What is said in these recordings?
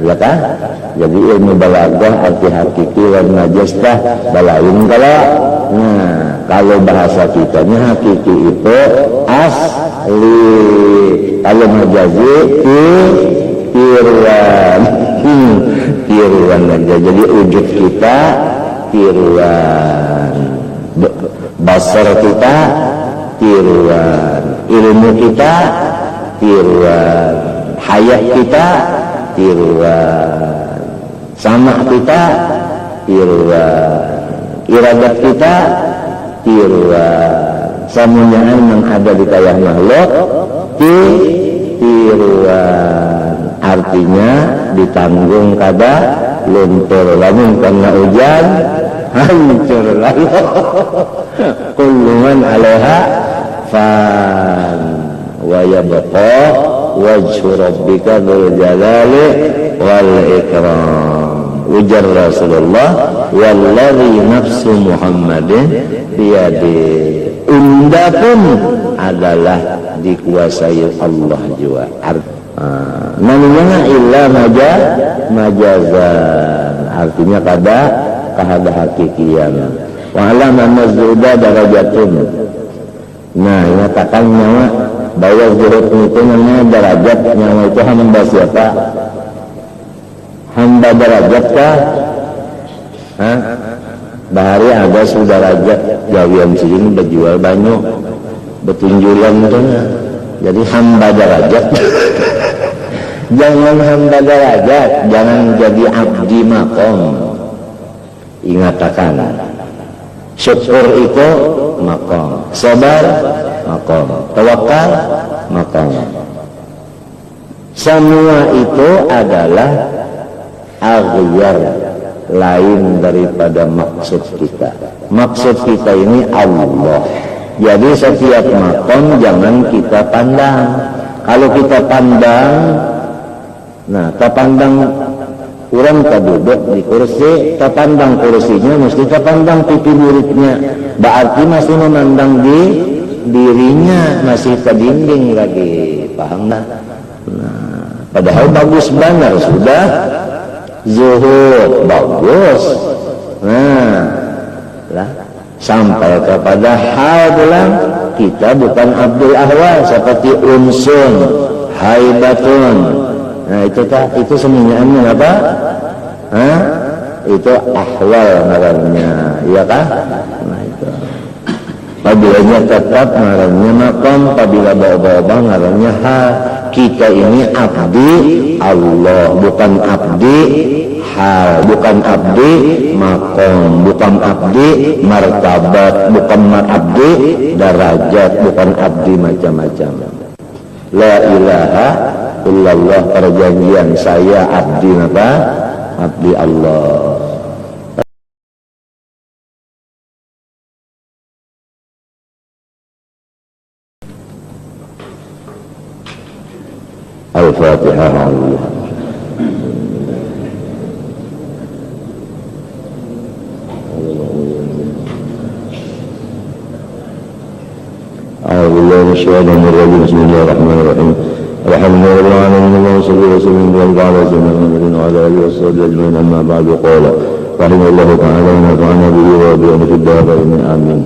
ya kan? Jadi ilmu balaghah arti hakiki wal majaz tah balain kalau kalau bahasa kitanya hakiki itu asli, kalau majazi tiruan aja. Jadi wujud kita tiruan, basar kita tiruan, ilmu kita tiruan, hayat kita tiruan, sama kita tiruan, iradat kita tiruan, semuanya yang ada di kayah makhluk tiruan, artinya ditanggung kada luntur, lamun karena hujan hancur lalu kullu man 'alaiha fan wa yabqa wajhu rabbika dzul jalali wal ikram. Ujar Rasulullah, wallazi nafsu Muhammadin biyadi, unda pun adalah dikuasai Allah juga. Namanya illa majazan, artinya kada kahada hakikian. Wa alama mazduda darajatun. Nah, nyatakan nyawa bahwa zuhud itu namanya derajat. Nyawa itu hamba siapa? Hamba derajat kah? Bahari ada sudarajat gawian sini berjual banyak betunjulan itu. Jadi hamba derajat. Jangan hamba derajat, jangan jadi abdi makom. Ingatakan, syukur itu makom, sabar makom, tawakal makom. Semua itu adalah aghyar, lain daripada maksud kita. Maksud kita ini Allah. Jadi setiap makom jangan kita pandang. Kalau kita pandang, nah terpandang orang duduk di kursi, terpandang kursinya, mesti terpandang pipi muridnya, berarti masih memandang di dirinya, masih ke dinding lagi, paham nah? Nah, padahal bagus benar, sudah zuhud bagus, nah lah sampai kepada hal bilang kita bukan abdul ahwal seperti unsun, haibatun. Nah itu semuanya apa? Itu ahwal ngarannya, iya kan? Nah itu. Apabila tetap ngarannya makom, apabila bawa-bawa ngarannya hal. Kita ini abdi Allah, bukan abdi hal, bukan abdi makom, bukan abdi martabat, bukan abdi darajat, bukan abdi macam-macam. La ilaha illallah, perjanjian saya abdi apa? Abdi Allah. Al-Fatihah. Bismillahirrahmanirrahim. Alhamdulillahirabbil alamin, wassalatu wassalamu ala sayyidina wa ala alihi washabihi ajma'in, amma ba'du. Qala rahimahullahu ta'ala wa nafa'ana bihi wa bihi fid darain, amin.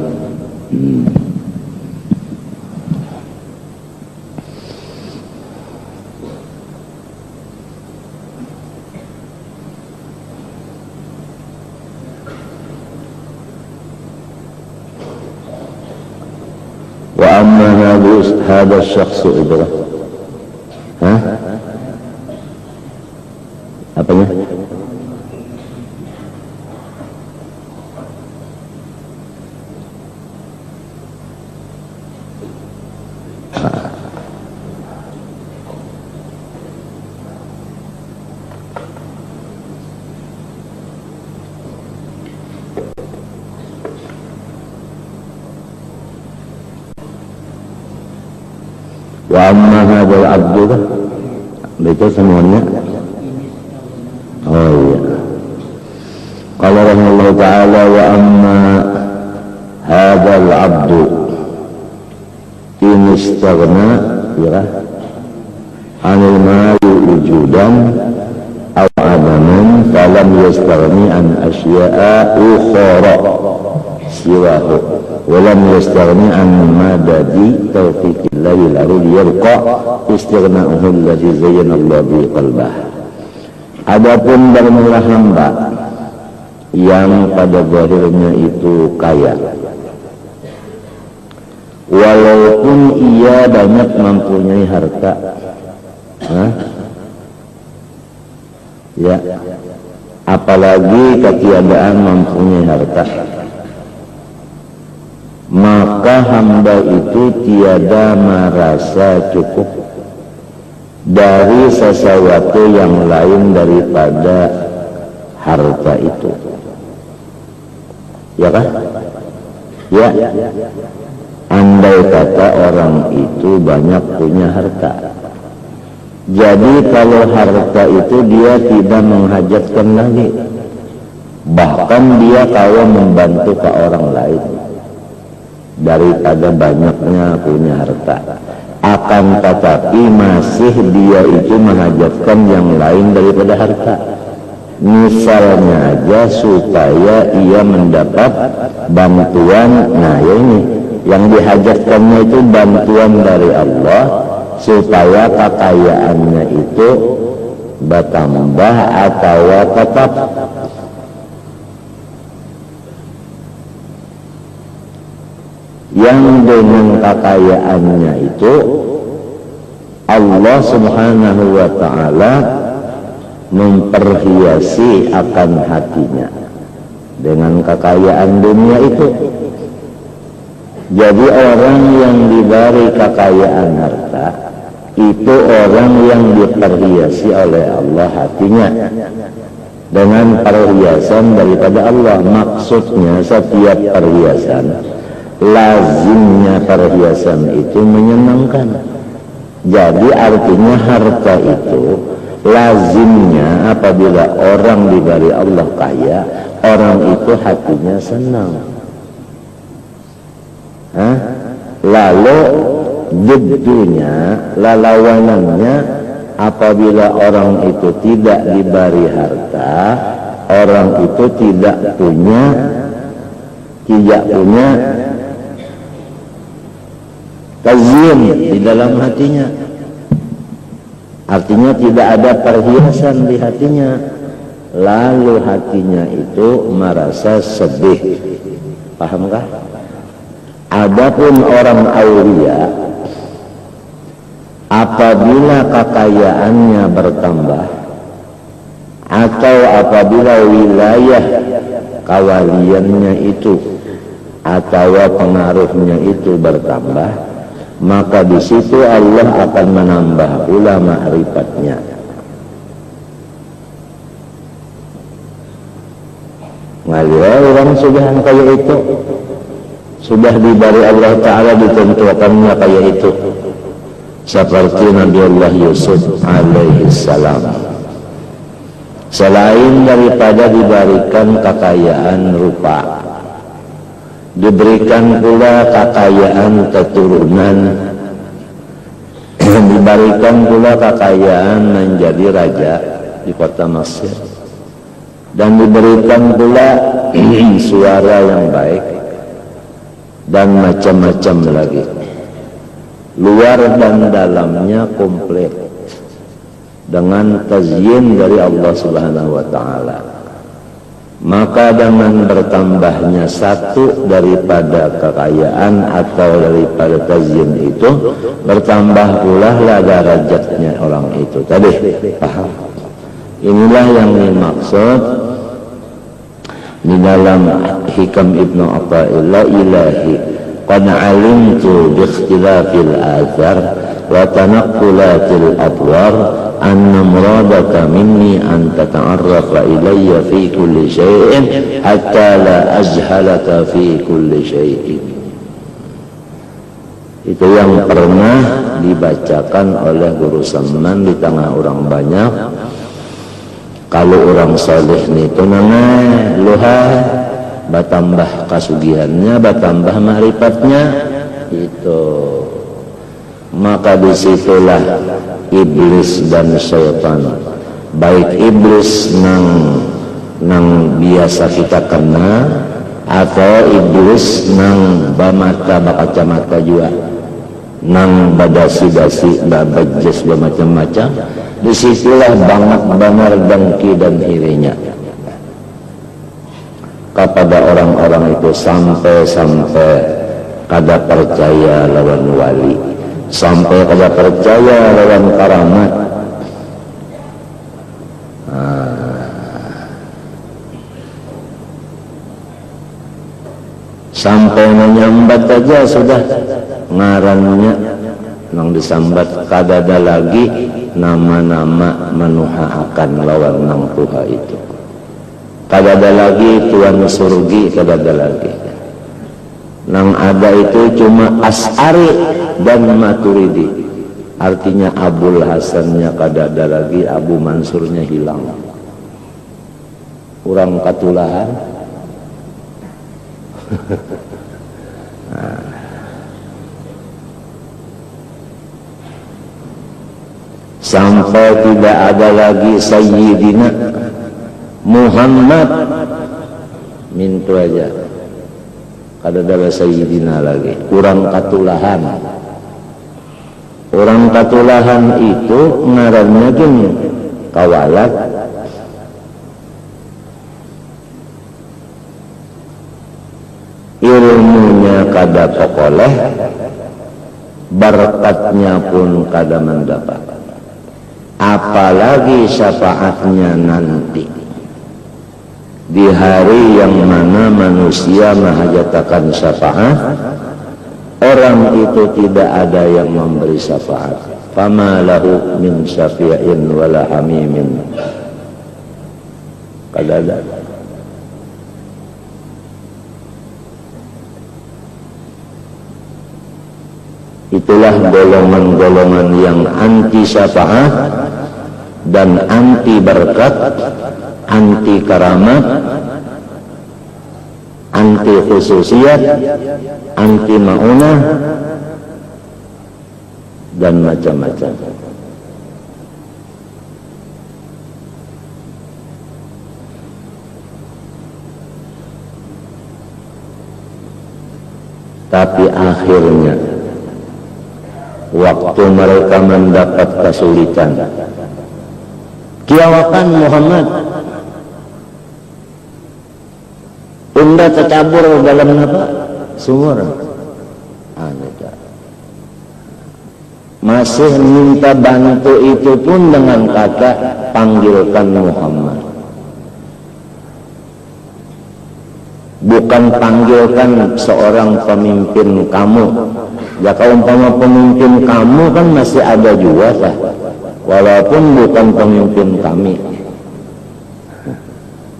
وأما هذا الشخص إبرة apanya? Wa amma hadzal abdu, itu semuanya. Oh iya. Qala rahimahullahu ta'ala wa amma hadzal abdu in istaghna ya anil mali wujudan aw adamun falam yastaghni an asya'a ukhra siwahu wa lam yastaghni an madadi taufiqillahi lahu yarqa istighna'uhu alladhi zayyana Allah bi qalbah. Adapun bermula hamba yang pada zahirnya itu kaya, walaupun ia banyak mempunyai harta, ya, apalagi ketiadaan mempunyai harta, maka hamba itu tiada merasa cukup dari sesuatu yang lain daripada harta itu, ya kan? Ya, andai kata orang itu banyak punya harta, jadi kalau harta itu dia tidak menghajatkan lagi, bahkan dia kalau membantu ke orang lain daripada banyaknya punya harta. Akan tetapi masih dia itu menghajatkan yang lain daripada harta. Misalnya aja supaya ia mendapat bantuan, nah ya ini yang dihajatkannya itu bantuan dari Allah supaya kekayaannya itu bertambah atau tetap. Yang dengan kekayaannya itu Allah Subhanahu wa ta'ala memperhiasi akan hatinya dengan kekayaan dunia itu. Jadi orang yang diberi kekayaan harta itu orang yang diperhiasi oleh Allah hatinya dengan perhiasan daripada Allah. Maksudnya setiap perhiasan, lazimnya perhiasan itu menyenangkan. Jadi artinya harta itu lazimnya apabila orang diberi Allah kaya, orang itu hatinya senang. Lalu jadinya, lawanannya, apabila orang itu tidak diberi harta, orang itu tidak punya tazyin di dalam hatinya. Artinya tidak ada perhiasan di hatinya. Lalu hatinya itu merasa sedih. Pahamkah? Adapun orang aulia, apabila kekayaannya bertambah atau apabila wilayah kawaliannya itu atau pengaruhnya itu bertambah, maka di situ Allah akan menambah pula ma'rifatnya. Ngalir orang sudah kayak itu, sudah diberi Allah Ta'ala ditentukannya kayak itu, seperti Nabi Allah Yusuf alaihi salam. Selain daripada diberikan kekayaan rupa, diberikan pula kekayaan keturunan, diberikan pula kekayaan menjadi raja di kota Mesir, dan diberikan pula suara yang baik dan macam-macam lagi. Luar dan dalamnya komplit dengan tazyin dari Allah Subhanahu wa ta'ala. Maka dengan bertambahnya satu daripada kekayaan atau daripada tazyin itu, bertambah pula lah derajatnya orang itu tadi. Paham? Inilah yang dimaksud di dalam Hikam Ibnu Athaillah ilahi qad alimtu bi ikhtilafil athar wa tanaqqulatil adwar anna muradaka minni an tata'arrafa ilayya fi kulli syai'in hatta la ajhalaka fi kulli syai'in. Itu yang pernah dibacakan oleh Guru Saman di tengah orang banyak. Kalau orang saleh itu nana luha bertambah kasugihannya, bertambah ma'rifatnya itu. Maka disitulah iblis dan syaitan baik iblis nang biasa kita kenal atau iblis nang bamata bakacamata juga nang badasi-dasi babajes macam-macam. Disitulah banget benar dengki dan irinya kepada orang-orang itu sampai kada percaya lawan wali, sampai kada percaya lawan karamat. Sampai menyambat aja sudah ngarannya nang disambat kada ada lagi nama-nama menuhaakan lawan nang Tuha itu. Kada ada lagi Tuan Surgi, kada ada lagi. Nang ada itu cuma As'ari dan Maturidi. Artinya Abul Hasannya kada ada lagi, Abu Mansurnya hilang. Kurang katulahan. Sampai tidak ada lagi Sayyidina Muhammad, mintu aja kada ada Sayyidina lagi, kurang katulahan. Orang katulahan itu ngarannya gini kawalat. Ilmunya kada pokoleh, berkatnya pun kada mendapat, apalagi syafaatnya nanti di hari yang mana manusia menghajatkan syafaat. Orang itu tidak ada yang memberi syafaat. Fama lahu min syafi'in wala hamimin, kada ada. Itulah golongan-golongan yang anti syafaat dan anti berkat, anti karamat, anti khususiyat, anti ma'unah, dan macam-macam. Tapi akhirnya waktu mereka mendapat kesulitan, kiawakan Muhammad unda tercabur dalam apa? Sumur. Masih minta bantu itu pun dengan kata panggilkan Muhammad. Bukan panggilkan seorang pemimpin kamu. Ya kalau umpama pemimpin kamu kan masih ada juga lah, walaupun bukan pemimpin kami.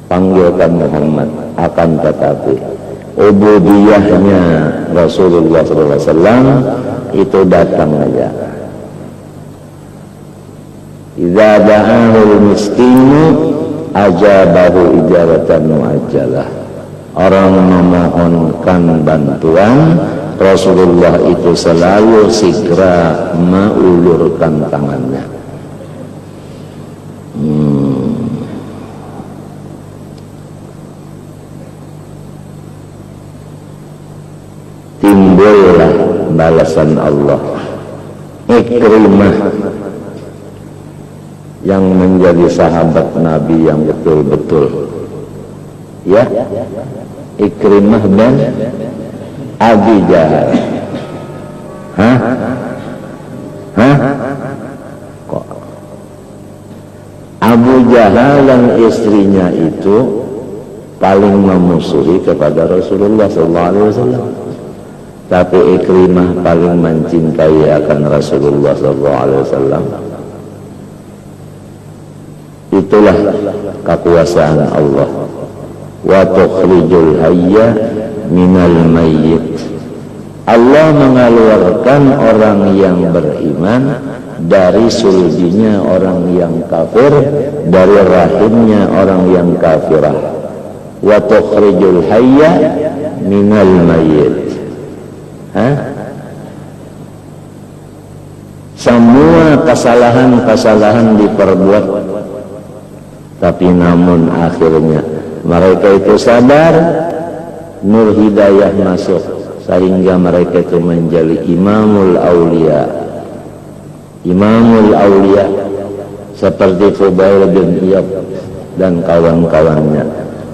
Panggilkan Muhammad, akan tetapi ubudiyahnya Rasulullah SAW itu datang aja. Idza da'ahul miskinu ajabahu ijabatan muajjalah. Orang memohonkan bantuan, Rasulullah itu selalu segera mengulurkan tangannya. Timbullah balasan Allah. Ikrimah yang menjadi sahabat Nabi yang betul-betul, ya, Ikrimah dan Abi Jahal. Kok Abu Jahal dan istrinya itu paling memusuhi kepada Rasulullah SAW, tapi Ikrimah paling mencintai akan Rasulullah SAW. Itulah kekuasaan Allah. Wa tukhrijul hayya minal mayyit. Allah mengeluarkan orang yang beriman dari sulbinya orang yang kafir, dari rahimnya orang yang kafirah. Wa tukhrijul hayya minal mayyit. Semua kesalahan-kesalahan diperbuat Tapi namun akhirnya mereka itu sadar, nur hidayah masuk, sehingga mereka itu menjadi imamul aulia. Imamul aulia seperti Fudail bin Iyad dan kawan-kawannya.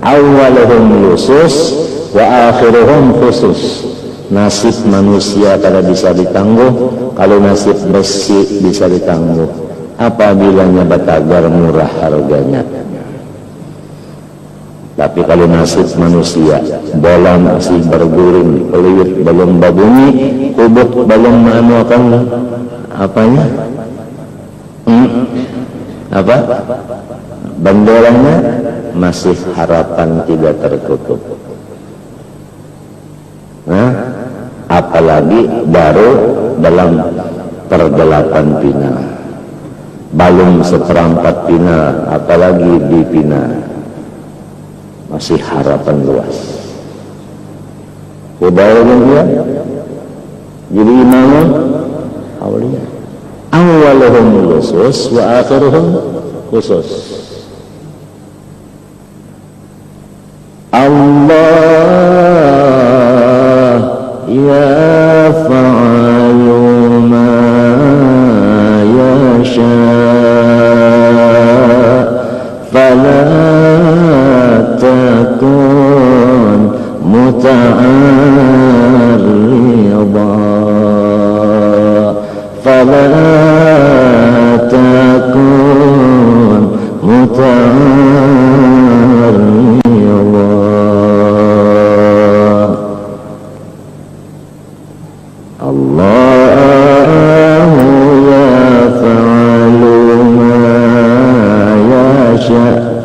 Awaluhum lusus wa akhiruhum khusus. Nasib manusia kada bisa ditangguh, kalau nasib besi bisa ditangguh apabila batagar murah harganya. Tapi kalau nasib manusia, bola masih berguling, peluit belum babunyi, kubuk belum menemukan apanya? Apa? Benderanya, masih harapan tidak tertutup. Nah, apalagi baru dalam pergelapan final, belum seperempat final, apalagi di final, masih harapan luas. Fudail bin Iyad jadi imamul aulia. Awaluhum lusus wa akhiruhum khusus. Allah yaf'alu ma yasha fala takun muta'arrida fala takun muta'arrida. Allahu yaf'alu ma yasha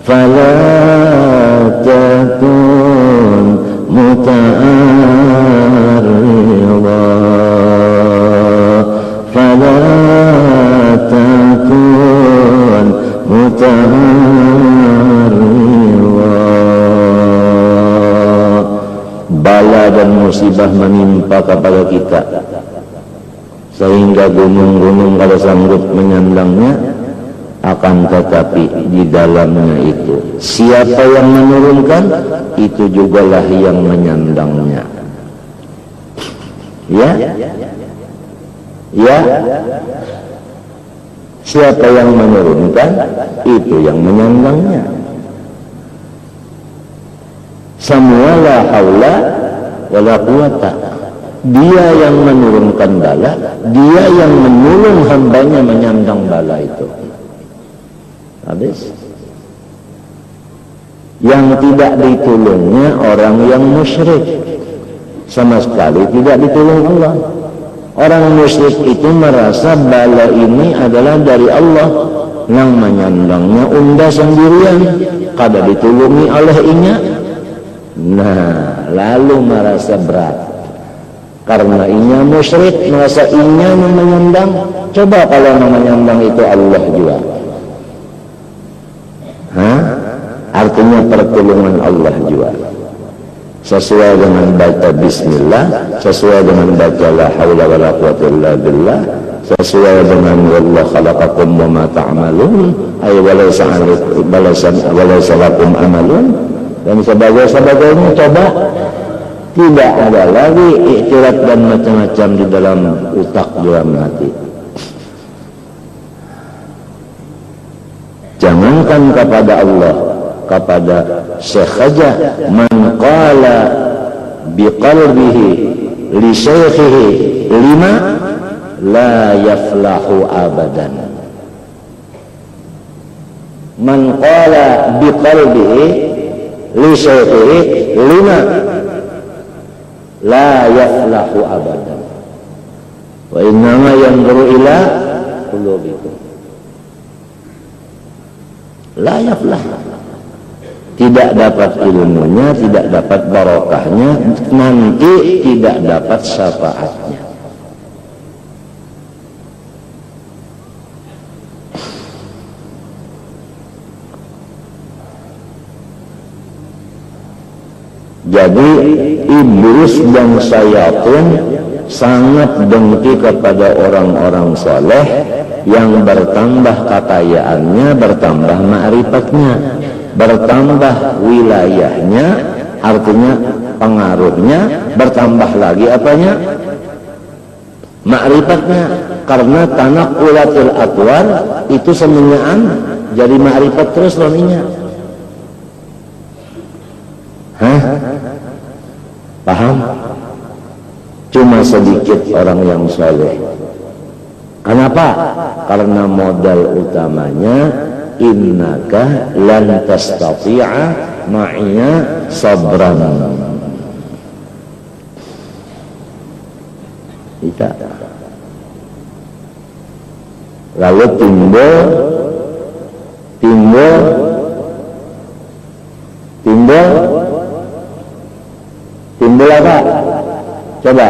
fala takun muta'arrida fala takun muta'arrida. Bala dan musibah menimpa kepada kita sehingga gunung-gunung kalau sanggup menyandangnya, akan tetapi di dalamnya itu siapa yang menurunkan, itu jugalah yang menyandangnya. Ya, ya, siapa yang menurunkan, itu yang menyandangnya. Semua la haula wala quwata. Dia yang menurunkan bala, dia yang menolong hambanya menyandang bala itu. Habis. Yang tidak ditolongnya orang yang musyrik, sama sekali tidak ditolong Allah. Orang musyrik itu merasa bala ini adalah dari Allah, yang menyandangnya unda sendirian, kada ditolongi oleh inya. Nah, lalu merasa berat karena inya musyrik, merasa inya yang menyandang. Coba kalau yang menyandang itu Allah juga, artinya pertolongan Allah juga, sesuai dengan baca bismillah, sesuai dengan baca la haula wala quwwata illa billah, sesuai dengan wallahu khalaqakum wa ma ta'malun ay walaysa lakum amalun dan sebagainya. Coba, tidak ada lagi iktirat dan macam-macam di dalam utak, dalam hati. Jangankan kepada Allah, kepada syekh saja, man qala biqalbihi li syekhihi lima la yaflahu abadan. Man qala biqalbihi li syekhihi lima la yaflahu abadan wa innama yanzuru ila qulubikum. La yaflah, tidak dapat ilmunya, tidak dapat barokahnya, nanti tidak dapat syafaatnya. Jadi iblis dan syaitan sangat dengki kepada orang-orang saleh yang bertambah kekayaannya, bertambah ma'rifatnya, bertambah wilayahnya, artinya pengaruhnya, bertambah lagi apanya? Ma'rifatnya. Karena tanaqulatul atwar itu semuanya jadi ma'rifat terus laminya. Hah? Paham? Cuma sedikit orang yang soleh. Kenapa? Karena modal utamanya innaka lan tastati'a ma'iya sabran. Tidak. Lalu timbul apa? Coba.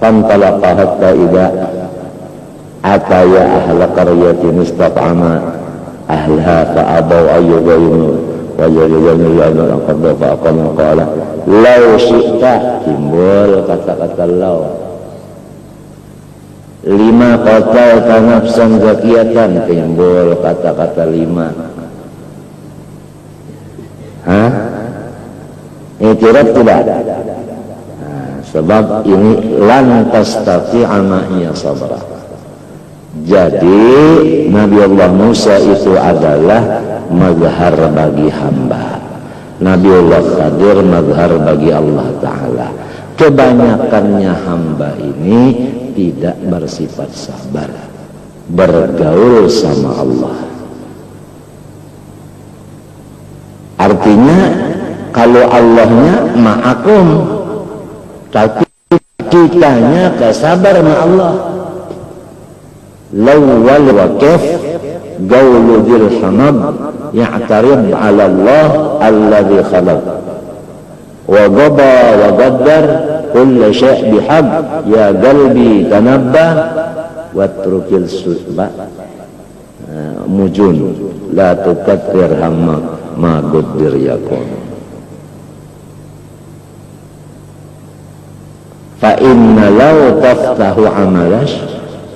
Fantalaqa hatta idza ataya ahla qaryatin istat'ama ahlaha fa'abaw ayyubaynu wa jaridanu lana qadda fa'aqama qala law syi'ta, timbul kata-kata law. 5 qatal nafsan zakiyatan, timbul kata-kata 5. Hah? I'tiraf tidak? Nah, sebab ini lan tastati'a ma'iya sabra. Jadi Nabi Allah Musa itu adalah mazhar bagi hamba, Nabi Allah Khadir mazhar bagi Allah Ta'ala. Kebanyakannya hamba ini tidak bersifat sabar, bergaul sama Allah. Artinya kalau Allahnya ma'akum, tapi kitanya kesabar sama Allah. Lawwal wa kaf gaulu dzil hamad ya'tarib 'ala Allah alladhi khalaq wa qada wa qaddar kull shay' bihaq ya qalbi tanabbah watrukil su'ba mujun la tukaththir hamma ma qaddir yakun fa inna law taftahu 'amalash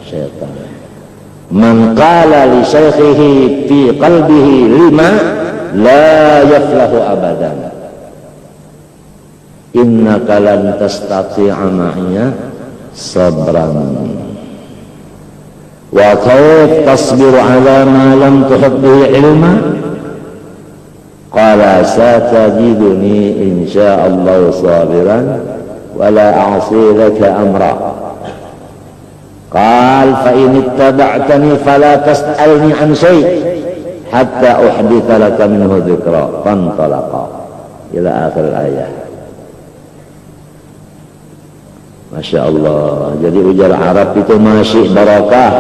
syaitan. Man qala li shaykhihi fi qalbihi lima la yaflahu abadan innaka lan tastati'a ma'iya sabran wa kayf tasbiru ala ma lam tuhit bihi ilma qala satajiduni insya'allahu sabiran wa la a'si laka amra. قال فإن اتبعتني فلا تسألني عن شيء حتى أحدث لك منه ذكرى فانطلقا إلى آخر الآية. Masya Allah. Jadi ujar Arab itu masih barakah,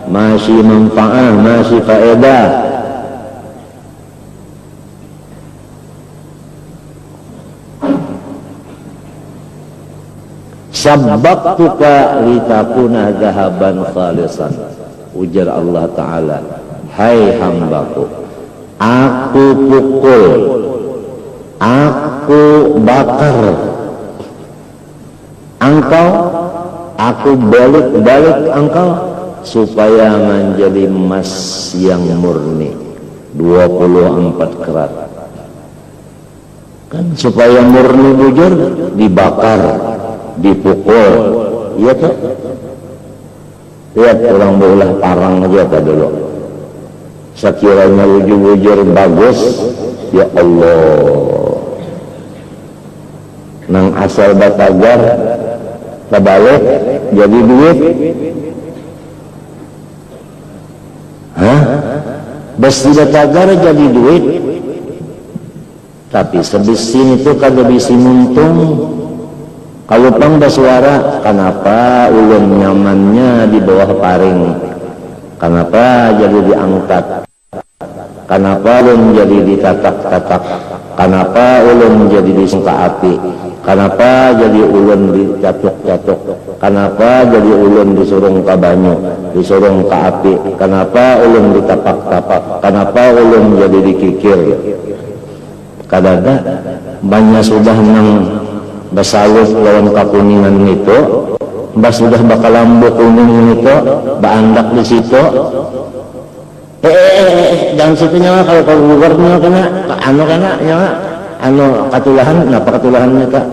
masih manfaah, masih faedah. Sabbaqtuka litakuna zahaban khalisan. Ujar Allah Ta'ala, hai hambaku, aku pukul, aku bakar engkau, aku balik engkau supaya menjadi emas yang murni 24 karat. Kan supaya murni bujur dibakar, dipukul, iya tuh. Lihat orang berulah parang aja tak dulu. Sekiranya bujur bagus, ya Allah. Nang asal batagar, terbalik jadi duit. Hah? Besi batagar jadi duit. Tapi sebisin itu kalau bisi muntung. Kalau pang bersuara, kenapa ulun nyamannya di bawah paring? Kenapa jadi diangkat? Kenapa ulun jadi ditatak-tatak? Kenapa ulun jadi disangka api? Kenapa jadi ulun dicatuk-catuk? Kenapa jadi ulun disurung ke banyu, disurung ke api? Kenapa ulun ditapak-tapak? Kenapa ulun jadi dikikir? Kadang banyak sudah nang bersalut lawan kakuningan itu mbak sudah bakal lambu kuning itu, baandak di situ. Jangan situnya mah kalau gubernur kena, kena nyawa, katulahan, kenapa katulahannya kak?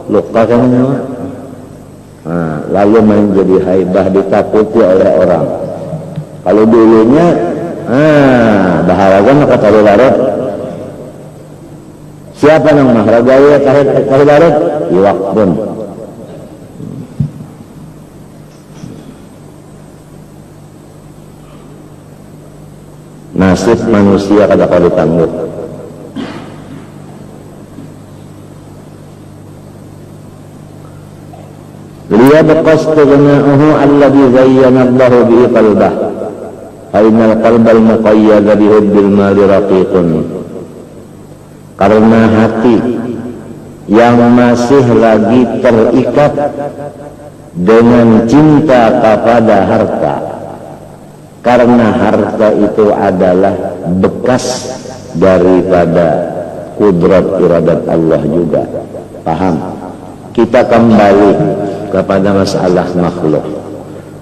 Luka kan nyawa. Nah, lalu menjadi haibah ditakuti oleh orang. Kalau dulunya, baharagan kata larut. Siapa nang mahragaya kahit larut? Iwak pun. Nasib manusia kada kau ditangguh. Liyabqa istighna'uhu alladhi zayyana Allahu bihi qalbah. Fa innal qalbal muqayyada bihubbil mali raqiqun. Karena hati yang masih lagi terikat dengan cinta kepada harta, karena harta itu adalah bekas daripada kudrat iradat Allah juga. Paham? Kita kembali kepada masalah makhluk.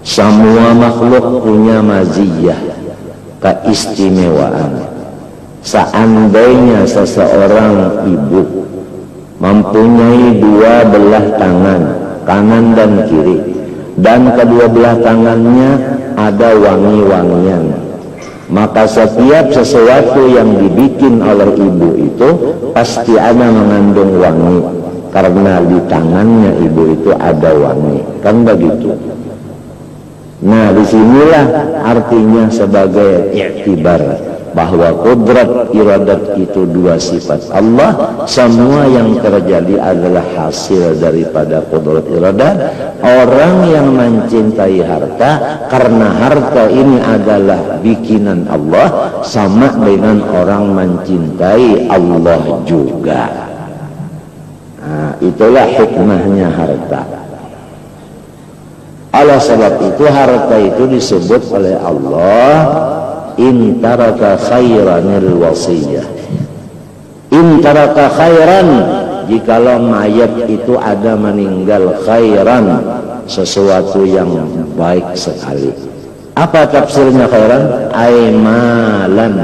Semua makhluk punya maziyah, keistimewaan. Seandainya seseorang ibu mempunyai dua belah tangan, kanan dan kiri, dan kedua belah tangannya ada wangi-wangian, maka setiap sesuatu yang dibikin oleh ibu itu pasti ada mengandung wangi, karena di tangannya ibu itu ada wangi, kan begitu. Nah, disinilah artinya sebagai iktibar bahwa kudrat iradat itu dua sifat Allah. Semua yang terjadi adalah hasil daripada kudrat iradat. Orang yang mencintai harta karena harta ini adalah bikinan Allah, sama dengan orang mencintai Allah juga. Nah, itulah hikmahnya harta. Oleh sebab itu harta itu disebut oleh Allah in taraka khairanil wasiyah. In taraka khairan, jikalau mayat itu ada meninggal khairan, sesuatu yang baik sekali. Apa tafsirnya khairan? Aimalan.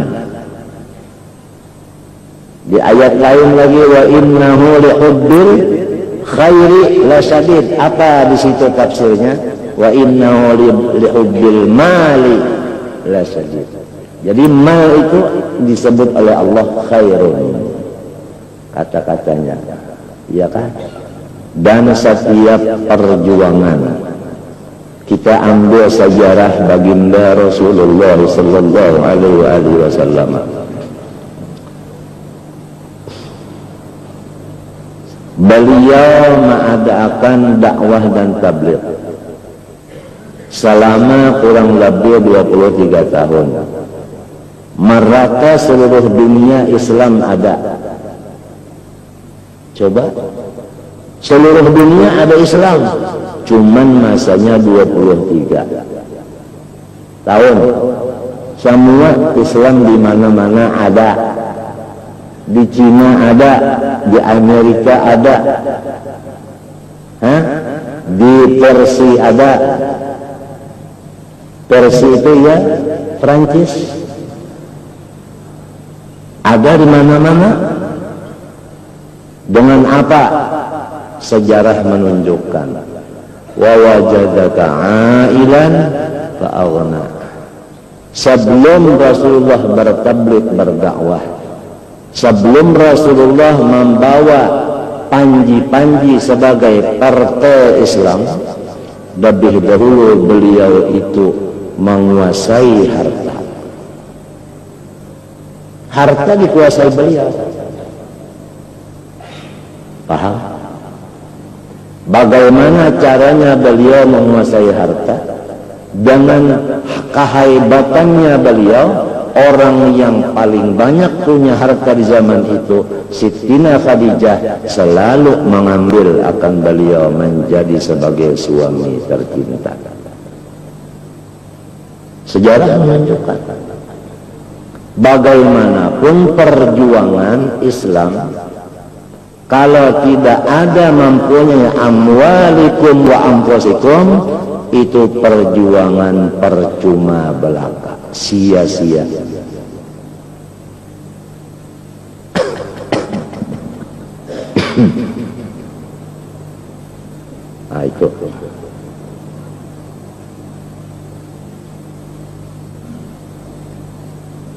Di ayat lain lagi wa innahu lihubbil khairi lasyadid. Apa di situ tafsirnya? Wa innahu lihubbil mali lasyadid. Jadi mal itu disebut oleh Allah khairun, kata-katanya, ya kan? Dan setiap perjuangan, kita ambil sejarah baginda Rasulullah sallallahu alaihi wasallam. Beliau mengadakan dakwah dan tabligh selama kurang lebih 23 tahun. Merata seluruh dunia Islam ada. Coba, seluruh dunia ada Islam, cuman masanya 23 tahun. Semua Islam di mana-mana ada. Di Cina ada, di Amerika ada, di Persia ada. Persia itu ya Prancis. Ada di mana-mana. Dengan apa? Sejarah menunjukkan. Wa wajadaka ailan fa aghna. Sebelum Rasulullah bertabligh berdakwah, sebelum Rasulullah membawa panji-panji sebagai partai Islam, lebih dahulu beliau itu menguasai harta. Harta dikuasai beliau. Paham? Bagaimana caranya beliau menguasai harta? Dengan kehaibatannya beliau, orang yang paling banyak punya harta di zaman itu, Siti Khadijah, selalu mengambil akan beliau menjadi sebagai suami tercinta. Sejarah menunjukkan bagaimanapun perjuangan Islam, Kalau tidak ada mampunya amwalikum wa anfusikum, itu perjuangan percuma belaka, sia-sia. Nah itu.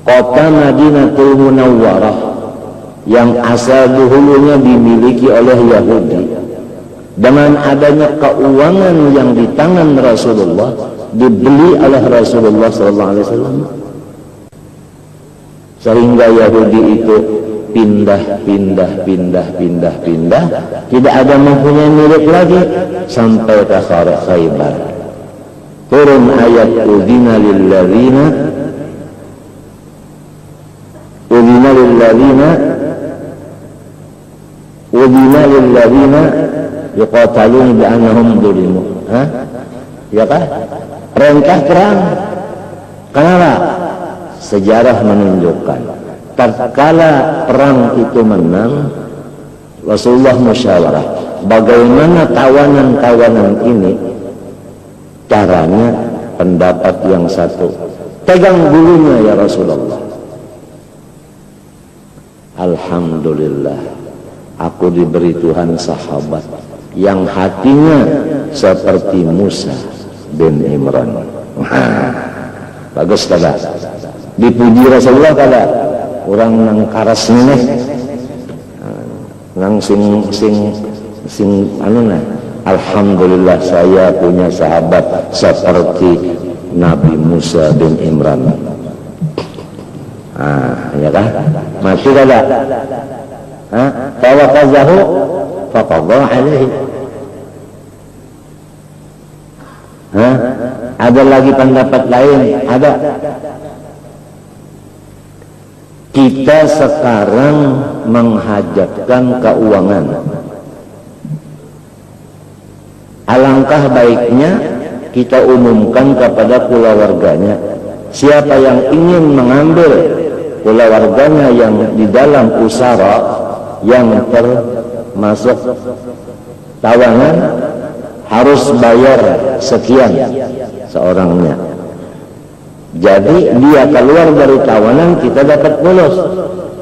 Kota Madinatul Munawwarah yang asal dahulunya dimiliki oleh Yahudi, dengan adanya keuangan yang di tangan Rasulullah, dibeli oleh Rasulullah SAW, sehingga Yahudi itu pindah, tidak ada mempunyai milik lagi sampai ke Khaybar. Turun ayat udhina lilladzina yuqataluna bi'annahum zulimu. Ya kan? Perintah perang. Kenapa? Sejarah menunjukkan tatkala perang itu menang, Rasulullah musyawarah bagaimana tawanan-tawanan ini caranya. Pendapat yang satu, pegang bulunya ya Rasulullah. Alhamdulillah, aku diberi Tuhan sahabat yang hatinya seperti Musa bin Imran. Bagus kada? Dipuji Rasulullah kada? Orang nang karas nih, nang sing anu nah. Alhamdulillah saya punya sahabat seperti Nabi Musa bin Imran. Ya kan? Mati kada? Fawaqazahu faqadha alaihi. Ada lagi pendapat lain? Ada. Kita sekarang menghajatkan keuangan. Alangkah baiknya kita umumkan kepada keluarganya, siapa yang ingin mengambil keluarganya yang di dalam usara yang termasuk tawanan harus bayar sekian seorangnya. Jadi dia keluar dari tawanan, kita dapat bonus.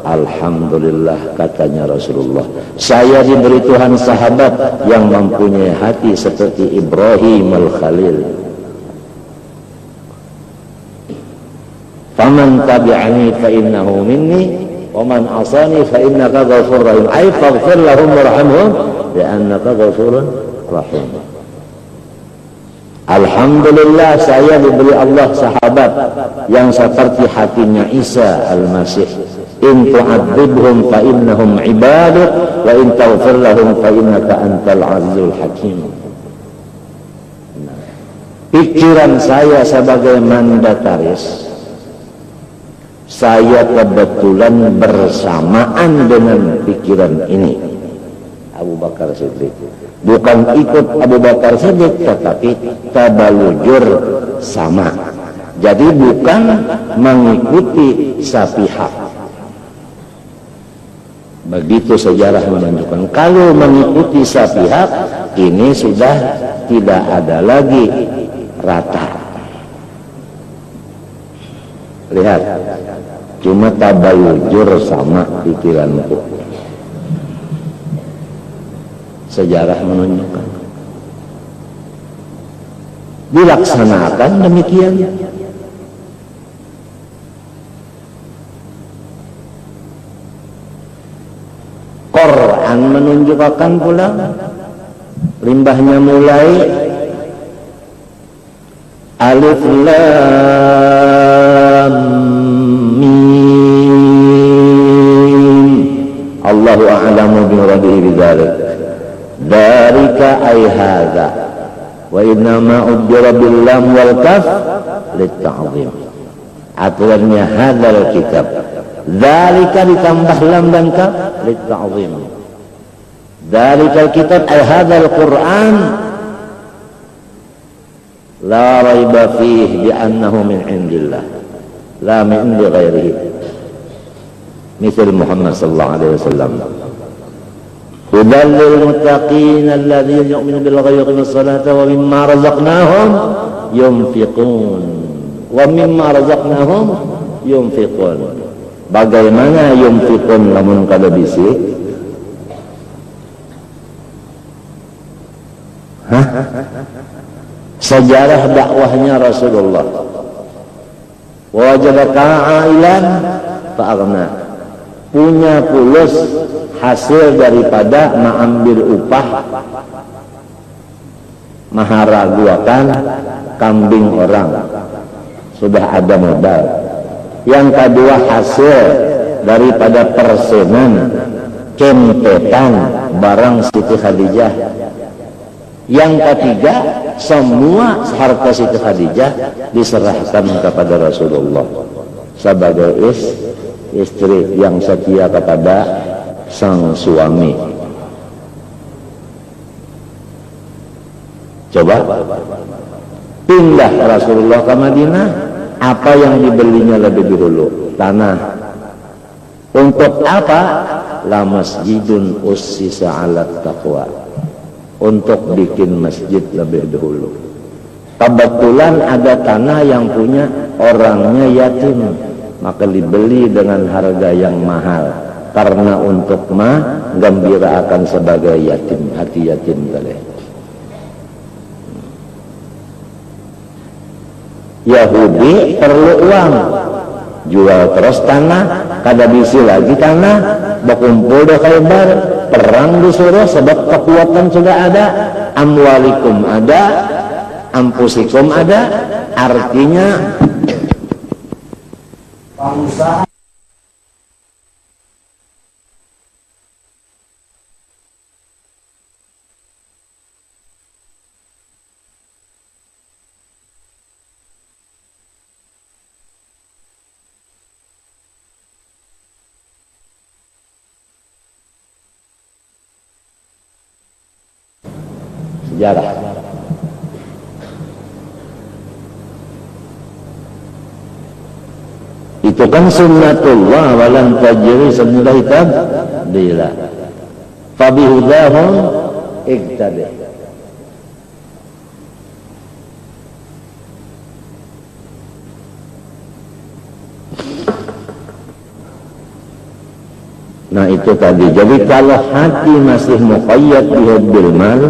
Alhamdulillah, katanya Rasulullah, saya diberi Tuhan sahabat yang mempunyai hati seperti Ibrahim al-Khalil. Faman tabi'ani fa innahu minni wa man asani fa innaka ghafurur rahim. Ay faghfir lahum warhamhum li'annaka ghafurur rahim. Alhamdulillah, saya diberi Allah sahabat yang seperti hatinya Isa al-Masih. In tu'adzibhum fa innahum ibaduk wa in taghfir lahum fa innaka antal azizul hakim. Pikiran saya sebagai mandataris, saya kebetulan bersamaan dengan pikiran ini. Abu Bakar Siddiq, bukan ikut Abu Bakar Siddiq, tetapi tabalujur sama. Jadi bukan mengikuti sapihak. Begitu sejarah menunjukkan. Kalau mengikuti sapihak, ini sudah tidak ada lagi rata. Lihat, cuma tabalujur sama pikiranku. Sejarah menunjukkan. Dilaksanakan demikian. Quran menunjukkan pula, limbahnya mulai alif lam mim, Allahu a'lamu bi muradihi bidzalik. Dzalika ay hadza wa inna ma ujjira bil lam wal kaf lit ta'zim. Aturannya hadzal kitab. Dzalika ditambah lam dan kaf lit ta'zim. Dzalikal kitab ay hadzal Qur'an la raiba fihi bi annahu min indillah la min indi ghairihi. Misal Muhammad sallallahu alaihi wasallam. hudallil muttaqin alladzina yu'minuna bil ghaibi wa yuqimus salata wa mimma razaqnahum yunfiqun. Wa mimma razaqnahum yunfiqun. Bagaimana yunfiqun lamun kada bisi? Sejarah dakwahnya Rasulullah. Wajadaka ailan fa'aghna. Punya pulus hasil daripada mengambil upah maharaguakan kambing orang, sudah ada modal. Yang kedua hasil daripada persenan kempetan barang Siti Khadijah. Yang ketiga, semua harta Siti Khadijah diserahkan kepada Rasulullah sebagai istri yang setia kepada sang suami. Coba pindah Rasulullah ke Madinah, apa yang dibelinya lebih dulu? Tanah. Untuk apa? La masjidun ussisa 'ala taqwa. Untuk bikin masjid lebih dahulu. Kebetulan ada tanah yang punya orangnya yatim, maka dibeli dengan harga yang mahal karena untuk gembira akan sebagai yatim, hati yatim kali. Yahudi perlu uang, jual terus tanah, kada bisi lagi tanah, berkumpul di Khaybar, perang disuruh sebab kekuatan sudah ada, amwalikum ada, ampusikum ada, artinya pengusaha sejarah. Itu kan sunnatullah walan tajri sunnah hitam bila fabihudahum iqtadi. Nah itu tadi. Jadi kalau hati masih muqayyad bihubbil mal,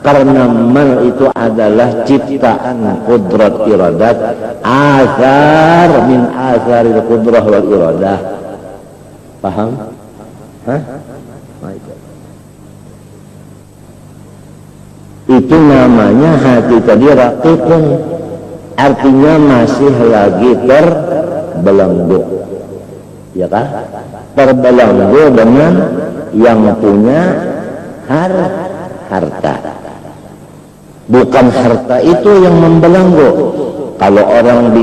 karena mal itu adalah ciptaan qudrat iradat, azar min azaril qudrah wal iradah. Paham? Itu namanya hati tadi raqiqun, artinya masih lagi terbelenggu, ya kan? Terbelenggu dengan yang punya harta. Bukan harta itu yang membelenggu. Kalau orang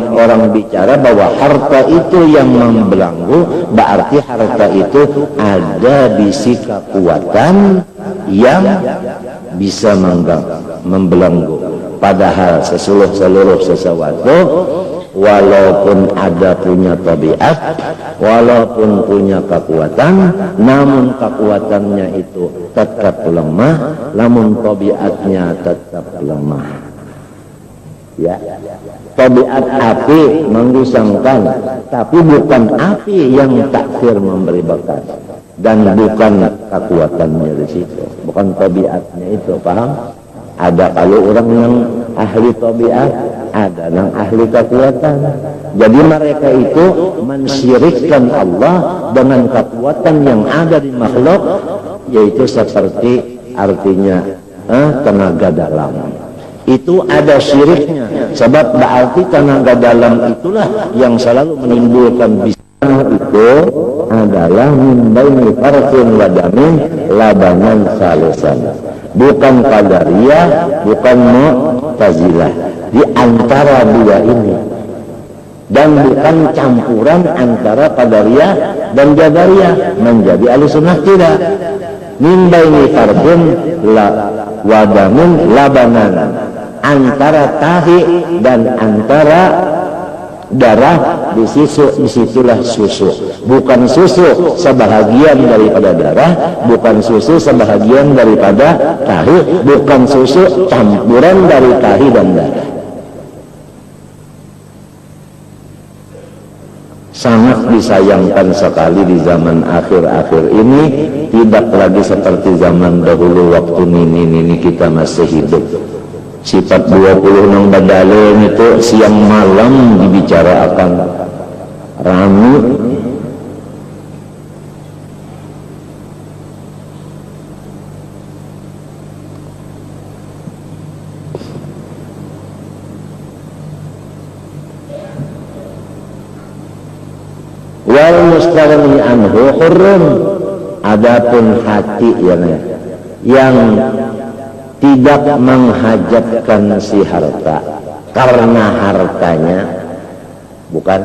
bicara bahwa harta itu yang membelenggu, berarti harta itu ada bisi kekuatan yang bisa membelenggu. Padahal seluruh sesuatu walaupun ada punya tabiat, walaupun punya kekuatan, namun kekuatannya itu tetap lemah, namun tabiatnya tetap lemah. Ya, tabiat api menggusangkan, tapi bukan api yang takfir memberi bakat, dan bukan kekuatannya di situ, bukan tabiatnya itu, paham? Ada kalau orang yang ahli tabiat, ada yang ahli kekuatan. Jadi mereka itu mensyirikkan Allah dengan kekuatan yang ada di makhluk, yaitu seperti artinya tenaga dalam. Itu ada syiriknya, sebab berarti tenaga dalam itulah yang selalu menimbulkan bisa. Itu adalah min baini farqin wa damin labanan salisan. Bukan qadariyah, bukan mu'tazilah, di antara dua ini, dan bukan campuran antara qadariyah dan jabariyah menjadi ahlussunnah, tidak. Min baini farqin wa damin labanan, antara tahi dan antara darah disitulah susu. Bukan susu sebahagian daripada darah, bukan susu sebahagian daripada tahi, bukan susu campuran dari tahi dan darah. Sangat disayangkan sekali di zaman akhir-akhir ini, tidak lagi seperti zaman dahulu waktu nini-nini kita masih hidup. Sifat 26 badalen itu siang malam dibicarakan rame. Wal mustaghni anhu hurun. Adapun hati yang tidak menghajatkan si harta karena hartanya, bukan.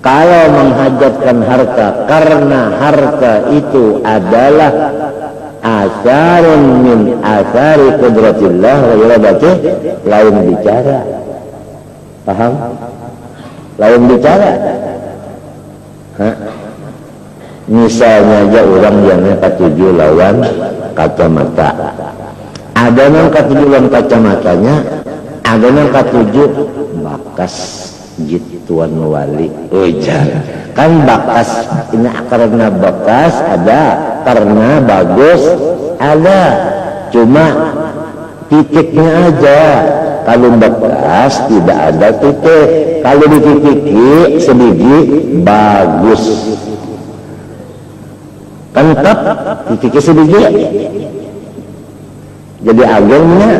Kalau menghajatkan harta karena harta itu adalah asarun min asari qudratillah wa iradatih, lain bicara. Paham? Lain bicara. Misalnya aja orang yang ketujuh lawan kacamata, ada yang ketujuh lawan kacamatanya, ada yang ketujuh bakas jituan wali ujar. Kan bakas ini karena bakas ada, karena bagus ada, cuma titiknya aja. Kalau bekas tidak ada titik, kalau dititiki sedikit bagus, kan tetap titiknya sedikit jadi agennya.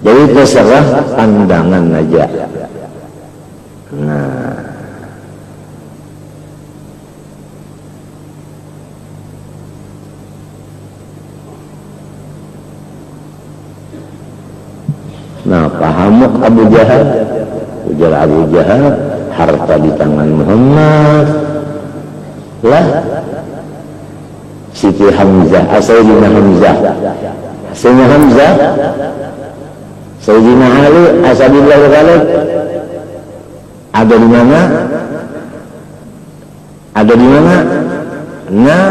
Jadi terserah pandangan aja. Nah, pahamuk Abu Jahal, ujar Abu Jahal, harta di tangan Muhammad lah. Siti Hamzah, Sayyidina Hamzah, Sayyidina Hamzah, Sayyidina Ali, Asadillah Ghalib, ada di mana? Ada di mana? Nah,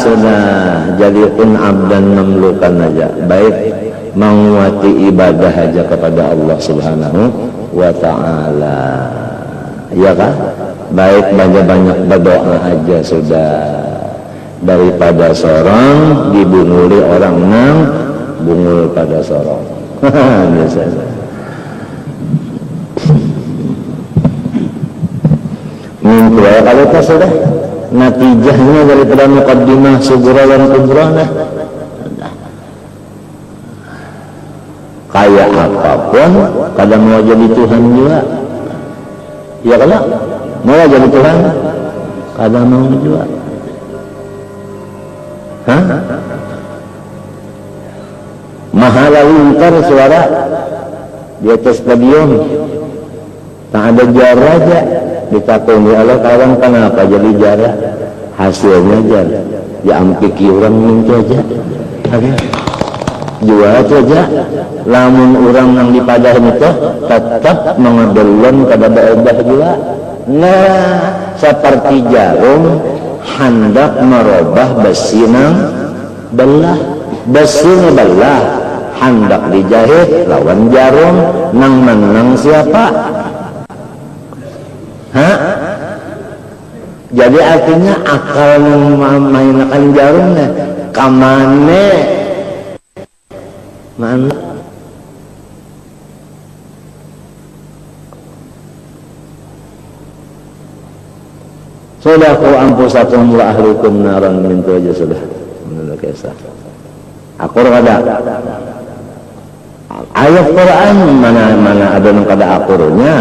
sudah jadi pun abdan memlukan aja, baik menguati ibadah aja kepada Allah Subhanahu wa ta'ala, ya kan? Baik banyak-banyak berdoa aja sudah, daripada sorong dibunguli orang nang bungul pada sorong. Biasa. Mimpi kalau tak sudah natijahnya daripada muqaddimah sugura dan kubra, kayak apapun kadang mau jadi Tuhan juga, ya kalau mau jadi Tuhan kadang mau juga. Mahal lintar suara di atas stadion, tak ada jarak aja. Ditakuni Allah, kawan kenapa jadi jarak? Hasilnya jarak. Ya ampiki orang minta aja. Jual aja. Lamun orang yang dipadahin itu tetap mengedelon kada beodah juga. Nah, seperti jarum hendak merubah besi nang belah. Besi belah hendak dijahit lawan jarum, nang menang siapa? Jadi artinya akal memainkan jarumnya kamane mana Sadaqu anfusakum wa ahlikum naran min tu aja sudah. Menurut kisah. Akur kada. Ayat Quran mana ada yang kada akurnya.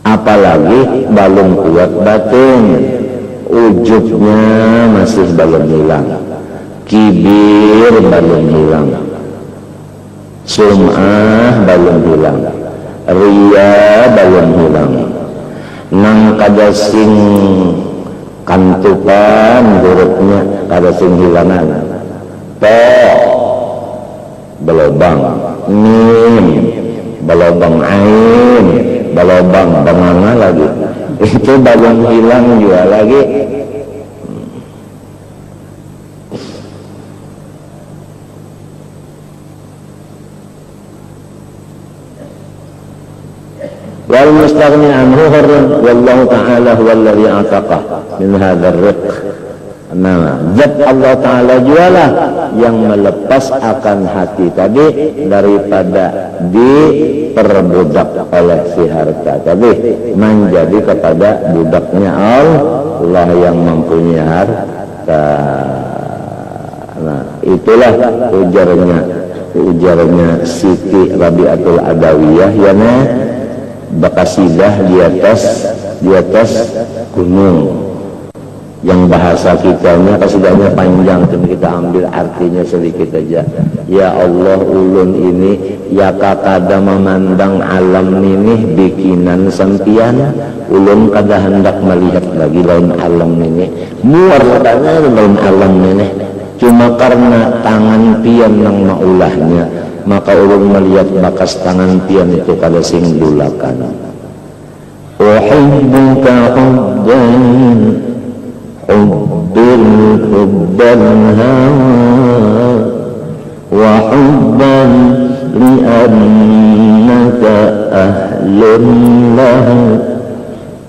Apalagi belum kuat batin, ujubnya masih belum hilang, kibir belum hilang, sum'ah belum hilang, riya belum hilang, nang kada sing kantupan hurufnya kada sing hilangan, to belobang, mim belobang, ain belobang, banganga lagi itu belum hilang juga lagi. Wal mustaghni anhu hurrun wallahu ta'ala huwa alladhi ataqa min hadzal riq. Nah, zat Allah Ta'ala jualah yang melepas akan hati tadi daripada diperbudak oleh si harta tadi menjadi kepada budaknya Allah yang mempunyai harta. Nah, itulah ujarnya Siti Rabi'atul Adawiyah yang berkasidah di atas gunung. Yang bahasa kitanya kasidahnya panjang, cuma kita ambil artinya sedikit aja. Ya Allah, ulun ini ya kakada memandang alam ini bikinan sampian, ulun kada hendak melihat lagi lain alam ini, muar katanya lain alam ini, cuma karena tangan pian yang maulahnya, maka ulun melihat bakas tangan pian itu kada sing dulakan. Uhibbuka hubban hubban hawa wa hubban li'annaka ahlun lahu.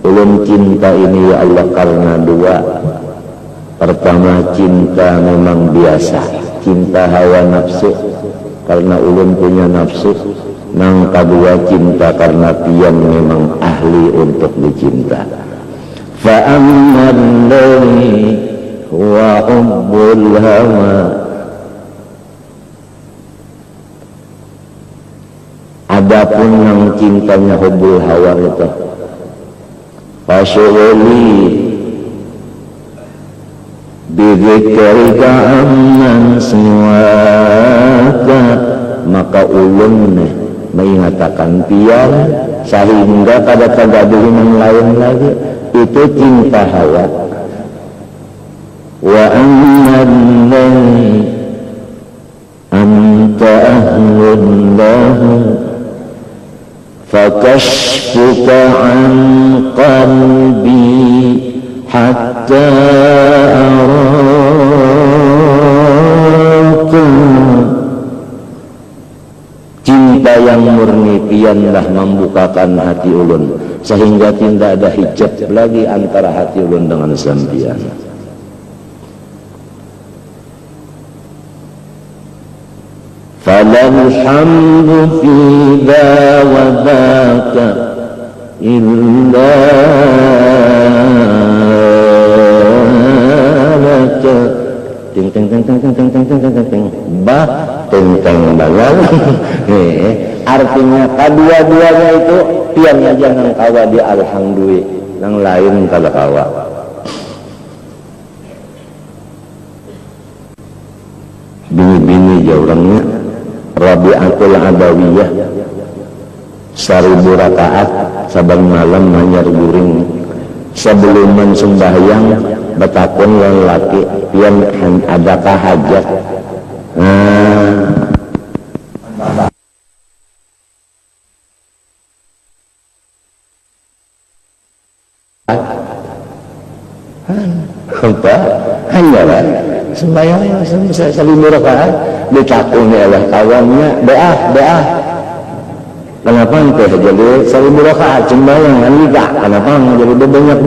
Ulun cinta ini ya Allah karena dua. Pertama, cinta memang biasa, cinta hawa nafsu karena ulun punya nafsu. Nang kedua, cinta karena pian memang ahli untuk dicinta. فَأَمَّا الَّذِي هُوَ حُبُّ الْهَوَى. Adapun yang cintanya hubbul hawa itu, fasyughuli bidzikrika amman siwaka, maka ulun mengatakan pian sehingga kada tergaduh yang lain lagi. Itu cinta hawa. Wa annalladzi anta ahlun lahu fakashfuka an qalbi hatta araka. Cinta yang murni pianlah membukakan hati ulun sehingga tidak ada hijab lagi antara hati ulun dengan sampian. Falal hamdu fi dha wa dhaka illa laka. Ting ting ting ting ting ting ting ting ting ting bah ting ting bangal. Artinya kedua-duanya itu pian aja nang kawa di alhamdulillah, nang lain kada kawa. Bini-bini jaurangnya Rabi'atul Adawiyah 1000 rakaat saban malam hanyar guring sebelum sembahyang betakun lelaki pian adakah hajat. Apa? Hanyalah sembahyang 1000 rakaat ditakuni oleh kawannya doa. Kenapa ente jadi 1000 rakaat sembahyang liga? Kenapa jadi banyak?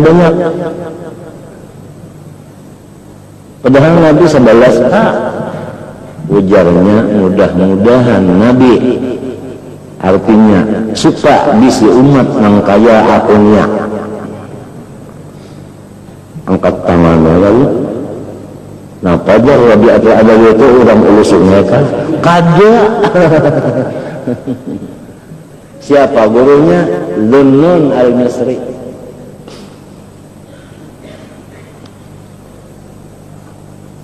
Padahal Nabi 11 ujarnya mudah-mudahan Nabi artinya suka bisi umat nang kaya akunya. Angkat tangannya lalu. Nah, pajar Rabi'atul Adawi itu orang ulus mereka kada. Siapa gurunya? Dhunnun al-Misri.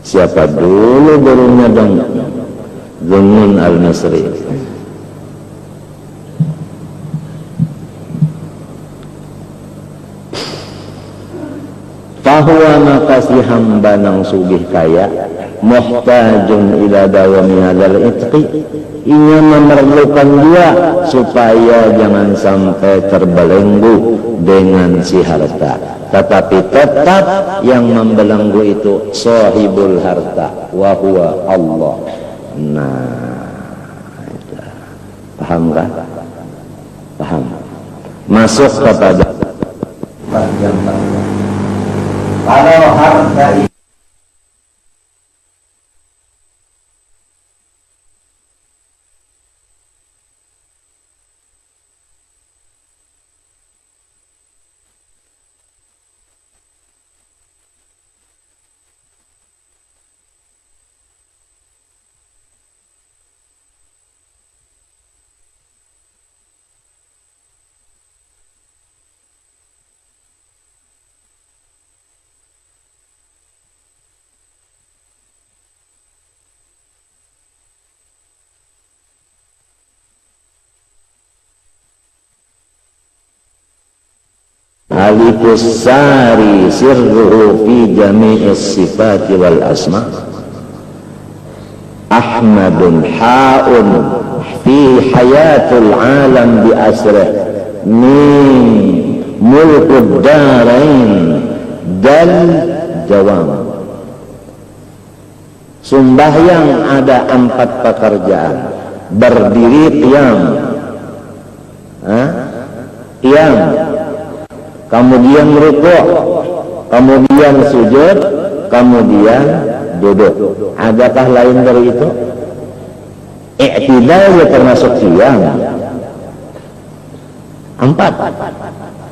Siapa dulu gurunya dong? Dhunnun al-Misri. Fahuwa makasi hamba nang sugih kaya muhtajun ila dawami hadal itqi, ia memerlukan dia supaya jangan sampai terbelenggu dengan si harta, tetapi tetap yang membelenggu itu sahibul harta wa huwa Allah. Nah, paham kan? Paham. Masuk kepada yang kalau harta itu alifus sari sirruhu fi jami'is sifati wal asma, ahmadun ha'un fi hayatul alam bi asrih min mulkud darain dan jawam. Sembahyang ada 4 pekerjaan. Berdiri qiyam, qiyam, kemudian rukuk, kemudian sujud, kemudian duduk. Adakah lain dari itu? I'tidal ya termasuk qiyam. 4.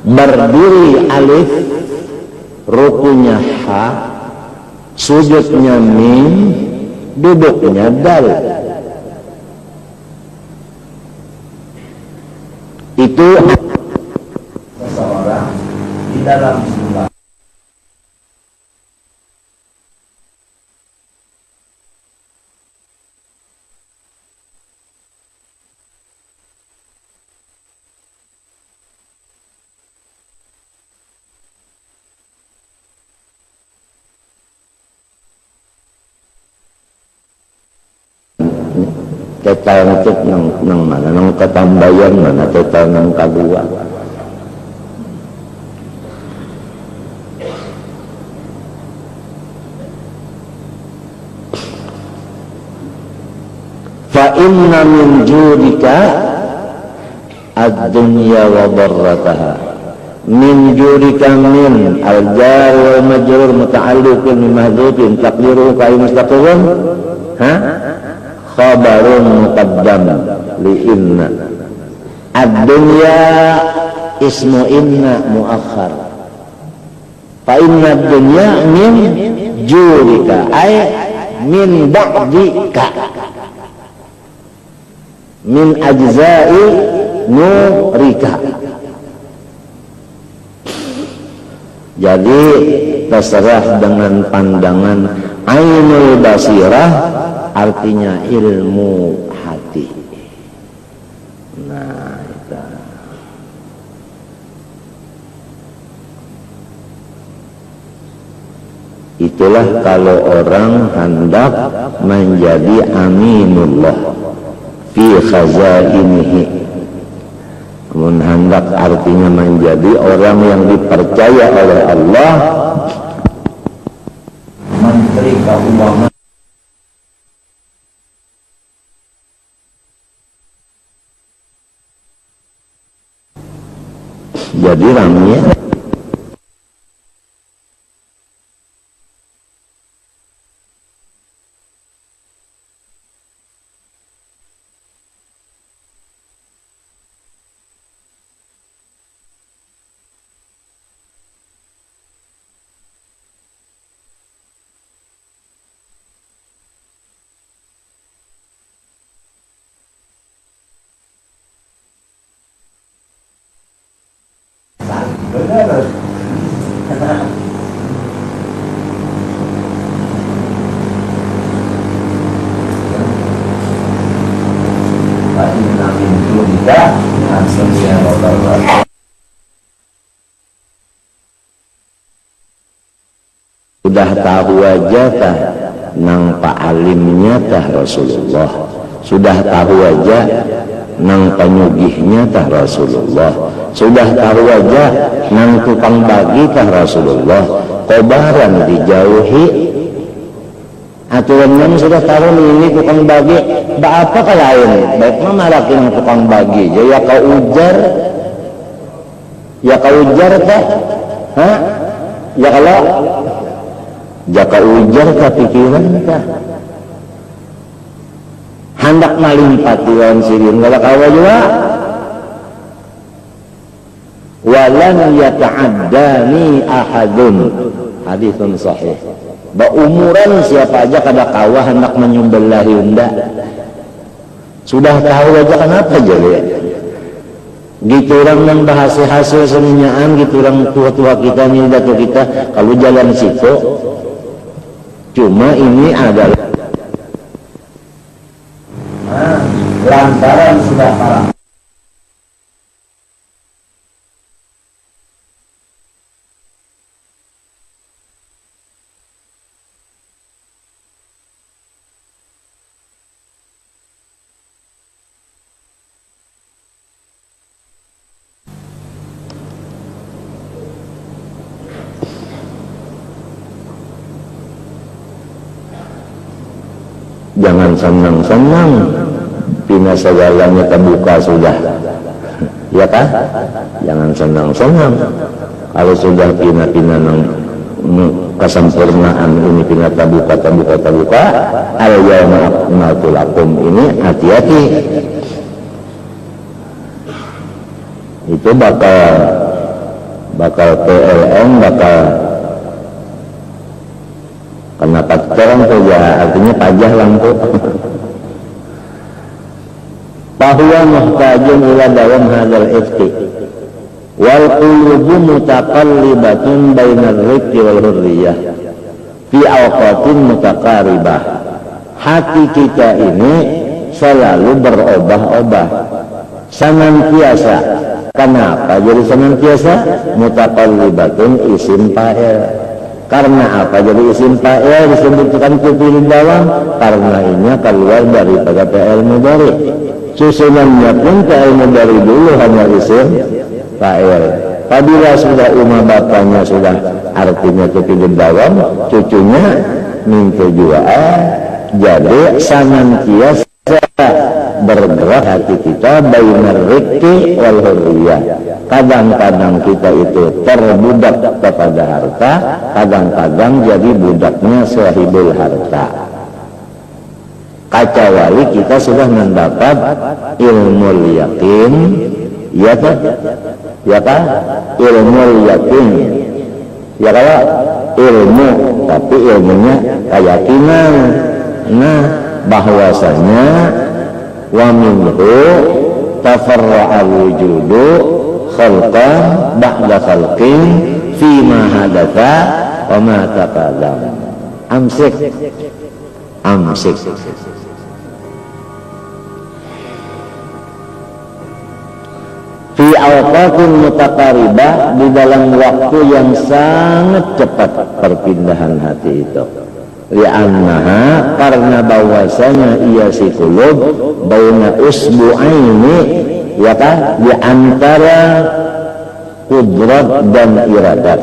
Berdiri alif, rukunya ha, sujudnya mim, duduknya dal. Itu seseorang di dalam sembah. Tetal itu nang mana? Nang ketambayan mana? Tetal nang kadua. Fa inna min judika ad-dunya wa darrataha. Min judika min al-jar wal majrur muta'alliqun bi mahdhufin taqdiruhu ka mustaqilun. Khabarun muqaddam li inna. Ad-dunya ismu inna muakhar. Fa inna ad-dunya min jurika ay min ba'dika, min ajza'i nurika. Jadi terserah dengan pandangan ainul basirah, artinya ilmu hati. Nah, itulah kalau orang hendak menjadi aminullah fi khazainihi. Hendak artinya menjadi orang yang dipercaya oleh Allah, menteri keuangan. Jadi ramai makin tuntas aslinya Allah. Sudah tahu aja tah nang pa'alimnya tah Rasulullah, sudah tahu aja nang penyugihnya tah Rasulullah, sudah tahu aja nang tukang bagi tah Rasulullah. Kobaran dijauhi aturan sudah tahu ini tukang bagi apa ka lain baik mah malakin tukang bagi ya kau ujar tah ya kalau jaka ujar ka pikiran tah hendak malimpati lawan sirin wala kawa juga walan yata'addani ahadun, haditsun sahih. Umuran siapa aja kada kawah hendak menyembelahi unda sudah tahu aja kenapa jadi gitu orang yang bahasa hasil seninyaan gitu orang tua-tua kita nih datu kita kalau jalan situ cuma ini adalah lantaran sudah parah. Jangan senang-senang pina segalanya terbuka sudah ya kan, jangan senang-senang kalau sudah pina-pina kesempurnaan ini pina terbuka al-yawma akmaltu lakum ini hati-hati itu bakal PLN bakal kenapa terang saja artinya pajah lampu bahwa muhtajun ila dalam hadal ifti wal qulubu mutaqallibatun bainar rizqi wal hurriyah fi awqatin mutaqaribah. Hati kita ini selalu berubah-ubah senantiasa. Kenapa jadi senantiasa? Mutaqallibatun isim fa'il. Karena apa jadi isim fa'il disebutkan fi'il dalam? Karena ini keluar daripada fi'il mudhari. Susunannya pun fi'il mudhari dulu hanya isim fa'il. Apabila sudah umah bapaknya sudah artinya fi'il dalam, cucunya minta juga jadi senantiasa bergerak hati kita bainar rizqi wal hurriyah. Kadang-kadang kita itu terbudak kepada harta, kadang-kadang jadi budaknya sahibul harta. Kecuali kita sudah mendapat ilmu yakin, ya kan? Ya kan? Ilmu yakin. Ya kalau ilmu, tapi ilmunya keyakinan. Nah, bahwasanya wa minhu tafarra'al wujudu khalqan ba'da khalqin fima hadatha wa ma taqaddam. Amsik fi awqatin mutaqaribah, di dalam waktu yang sangat cepat perpindahan hati itu. Li'annaha, karena bahwasanya ia si kulub baina usbu'aini, ya kan, di antara kudrat dan iradat,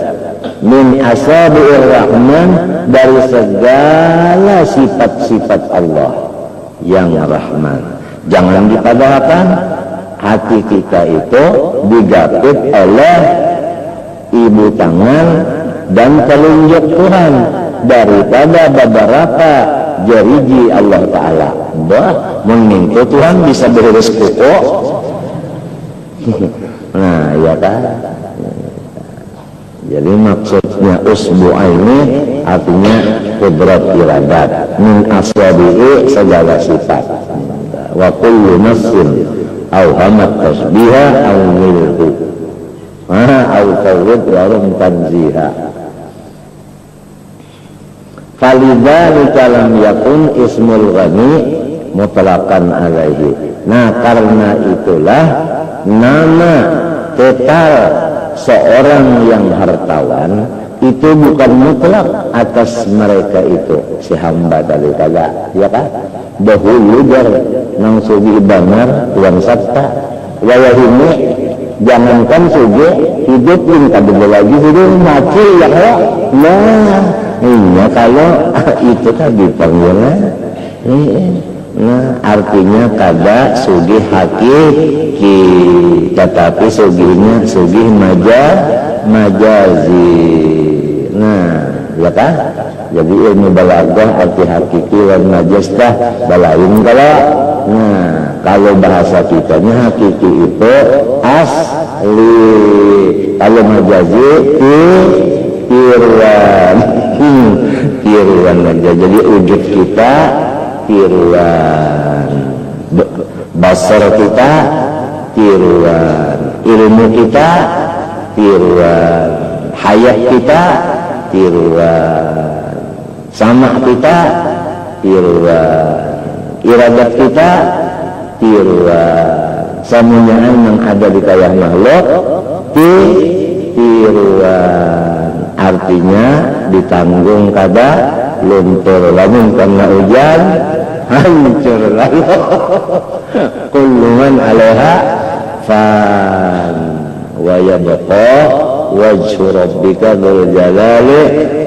min asabi'ir rahman, dari segala sifat-sifat Allah yang rahman. Jangan dipadahkan hati kita itu digapit oleh ibu tangan dan telunjuk Tuhan daripada beberapa jariji Allah Ta'ala. Mengingat Tuhan bisa beri rezeki kok. Nah, ya kan. Jadi maksudnya usbu'a ini artinya kudrat iradat, min aswabi'i segala sifat. Wa kullu nafsin awhamat tasbiha aw milhu aw tawud warum tanziha. Falidzalika lam yakun ismul ghani mutlaqan alaihi. Nah, karena itulah nama total seorang yang hartawan itu bukan mutlak atas mereka itu si hamba tadi kagak, ya kan? Dahulu jar nang sugi banar tuan sabta wayahini jangankan sugi hidup pun kadang lagi sudah mati ya kan? Nah, iya kalau itu tadi panggilan. Nah, artinya kada sugih hakiki, tetapi sugihnya sugih majazi. Nah, ya kan? Jadi ilmu balaghah arti hakiki dan majaz dah balain kalau. Nah, kalau bahasa kitanya hakiki itu asli, kalau majazi tiruan. Tiruan aja. Jadi wujud kita tiruan, basar kita tiruan, ilmu kita tiruan, hayat kita tiruan, sama kita tiruan, iradat kita tiruan, semuanya yang ada di kayah makhluk tiruan. Artinya ditanggung kada luntur, lamun karena hujan hancur lalu. Kullu man 'alaiha fan wa yabqa wajhu rabbika dzul jalali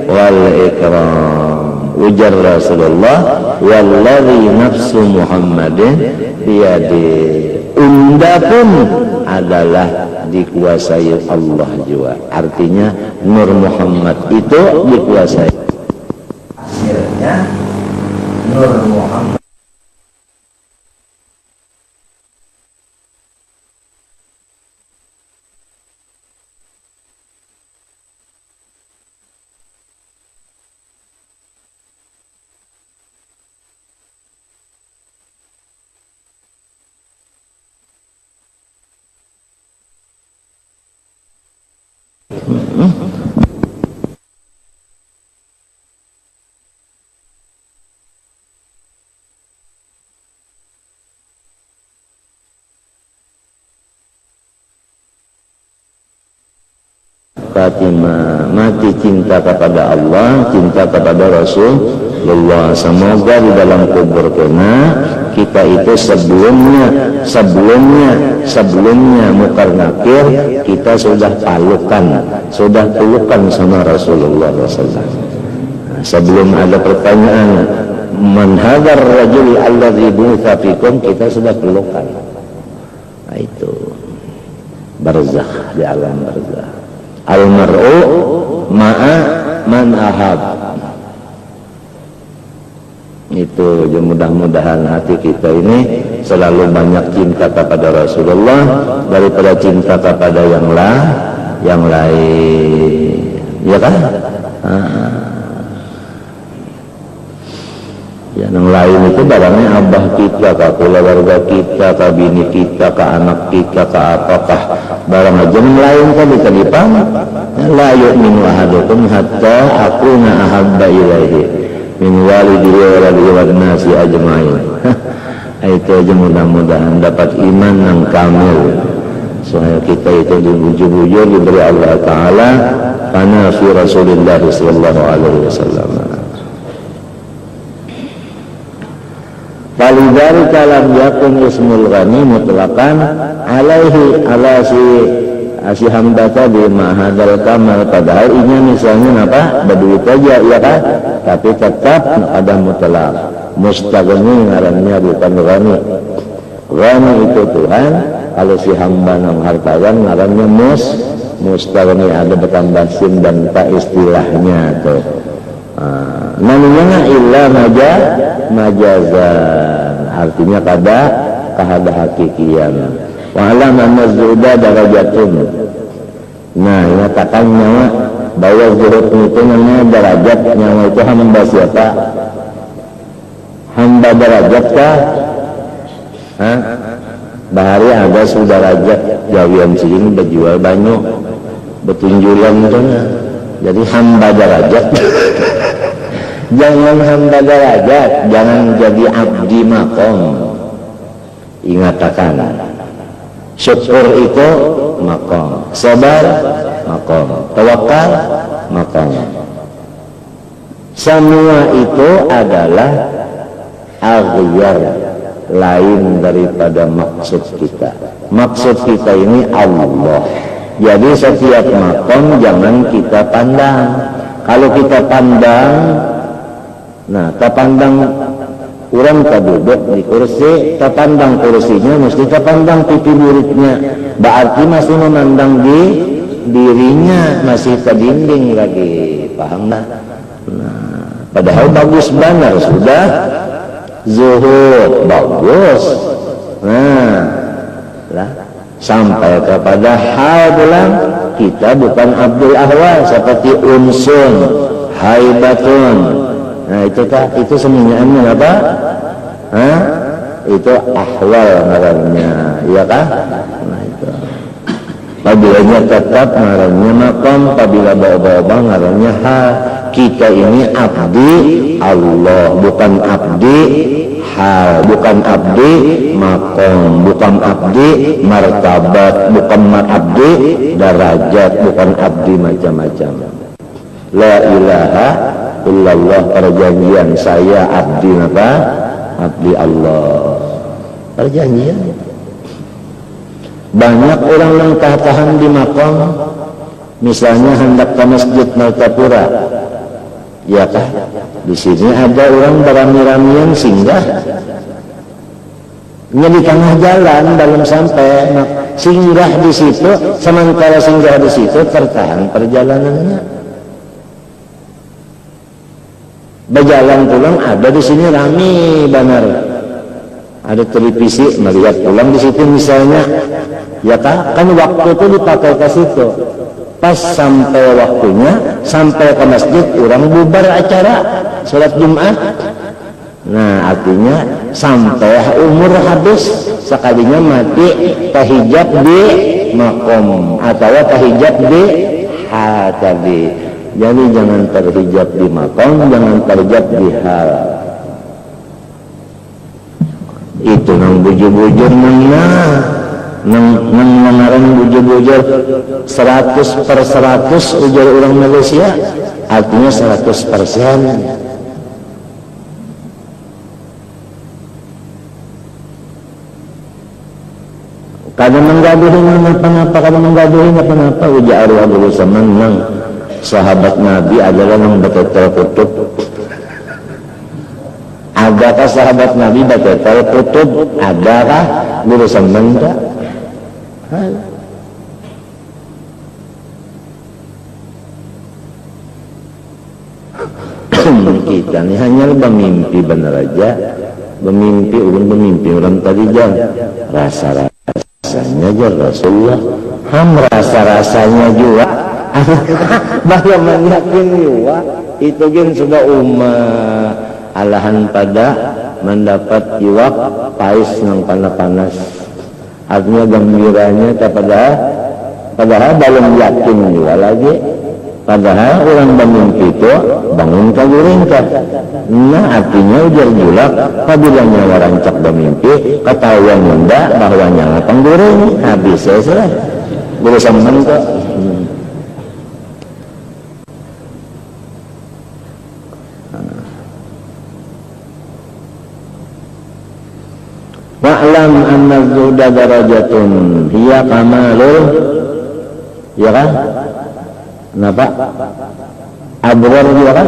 wal ikram. Ujar Rasulullah, wallazi nafsu Muhammadin biyadi. Unda pun adalah dikuasai Allah juga. Artinya Nur Muhammad itu dikuasai. Akhirnya Nur Muhammad Fatimah mati cinta kepada Allah, cinta kepada Rasulullah. Semoga di dalam kubur kita itu sebelumnya mukar nakir kita sudah pelukan sama Rasulullah SAW. Sebelum ada pertanyaan man hadzal rajul alladzi bu'itsa fikum, kita sudah pelukan. Nah, itu barzakh, di alam barzakh. Al-mar'u ma'a man ahab. Itu mudah-mudahan hati kita ini selalu banyak cinta kepada Rasulullah daripada cinta kepada yang lain, ya kan? Yang lain itu barangnya abah kita, ke keluarga kita, ke bini kita, ke anak kita, ke apakah barang aja yang lain tadi kelipang. La yu'minu ahadukum hatta akuna ahabba ilaihi min walidihi wa waladihi wan nasi ajma'in. Itu aja mudah-mudahan dapat iman yang kamil, supaya kita itu dibujur-bujur diberi Allah Ta'ala karena fi Rasulullah sallallahu alaihi wasallam. Falidari kalam yakun ismul ghani mutlaqan alaihi ala si hamba tadi mahadal kamal, padahal ini misalnya apa berduit aja ya kan, tapi tetap ada mutlaq. Mustaghni ngarannya bukan ghani. Ghani itu Tuhan, kalau si hamba nang hartawan ngarannya mustaghni, ada bertambah sin dan tak istilahnya tuh. Namanya illa majazan, artinya kada kahada hakikian. Wa alam an-zuhda darajatun. Nah, nyatakan nyawa bahwa zuhud itu namanya derajat. Nyawa itu hamba siapa? Hamba derajat kah? Bahari ada sudarajat jawian sini berjual banyak betunjulan itu. Jadi hamba derajat Jangan hamba derajat, jangan jadi abdi makom. Ingatakan, syukur itu makom, sabar makom, tawakal makom. Semua itu adalah aghyar, lain daripada maksud kita. Maksud kita ini Allah. Jadi setiap makom jangan kita pandang. Kalau kita pandang, nah terpandang orang duduk di kursi, terpandang kursinya, mesti terpandang pipi buruknya. Berarti masih memandang di dirinya, masih ke dinding lagi. Paham nah? Padahal bagus benar sudah zuhud bagus. Nah, lah sampai kepada hal bilang kita bukan abdul ahwal seperti unsun, haibatun. Nah itu semuanya apa? Hah? Itu ahwal ngarannya, iya kah? Nah itu. Apabila tetap ngarannya makom, apabila bawa-bawa ngarannya hal. Kita ini abdi Allah, bukan abdi hal, bukan abdi makom, bukan abdi martabat, bukan abdi darajat, bukan abdi macam-macam. La ilaha illallah, perjanjian saya abdi apa? Abdi Allah. Perjanjian. Banyak orang yang tahan di makom, misalnya hendak ke masjid Martapura. Ya kah? Di sini ada orang berami-ramian singgah. Di tengah jalan belum sampai, singgah di situ, sementara singgah di situ tertahan perjalanannya. Berjalan pulang ada di sini rame benar. Ada televisi melihat pulang di situ misalnya, ya kah? Kan waktu itu dipakai ke situ. Pas sampai waktunya, sampai ke masjid, orang bubar acara sholat Jumat. Nah artinya sampai umur habis, sekalinya mati tahijab di makom atau tahijab di hal tadi. Jadi jangan terhijab di makom, jangan terhijab di hal. Itu nang bujur-bujur nang mengarang bujur-bujur 100/100 ujar orang Malaysia, artinya 100%. Kadang menggaduhin apa-apa, kadang menggaduhin apa-apa. Ujar Allah dulu semenang sahabat Nabi adalah yang betul-betul kutub. Adakah sahabat Nabi betul-betul kutub? Adakah guru semenda? Kita ini hanya bermimpi benar aja, bermimpi orang tadi jangan rasa-rasanya aja Rasulullah, rasa-rasanya juga bagaimana yakin juga itu kan sudah umat alahan pada mendapat iwak pais yang panas-panas. Artinya gembiranya padahal belum yakin juga lagi. Padahal orang bermimpi itu bangun kaguringkah. Nah artinya ujar julak apabila nyawa rancak bermimpi ketahuan benda bahwa nyawa pengguring habis selesai berusaha mentok. Wa'lam anna zuhda darajatun hiya kamalul, ya kan? Kenapa? Abrar juga kan?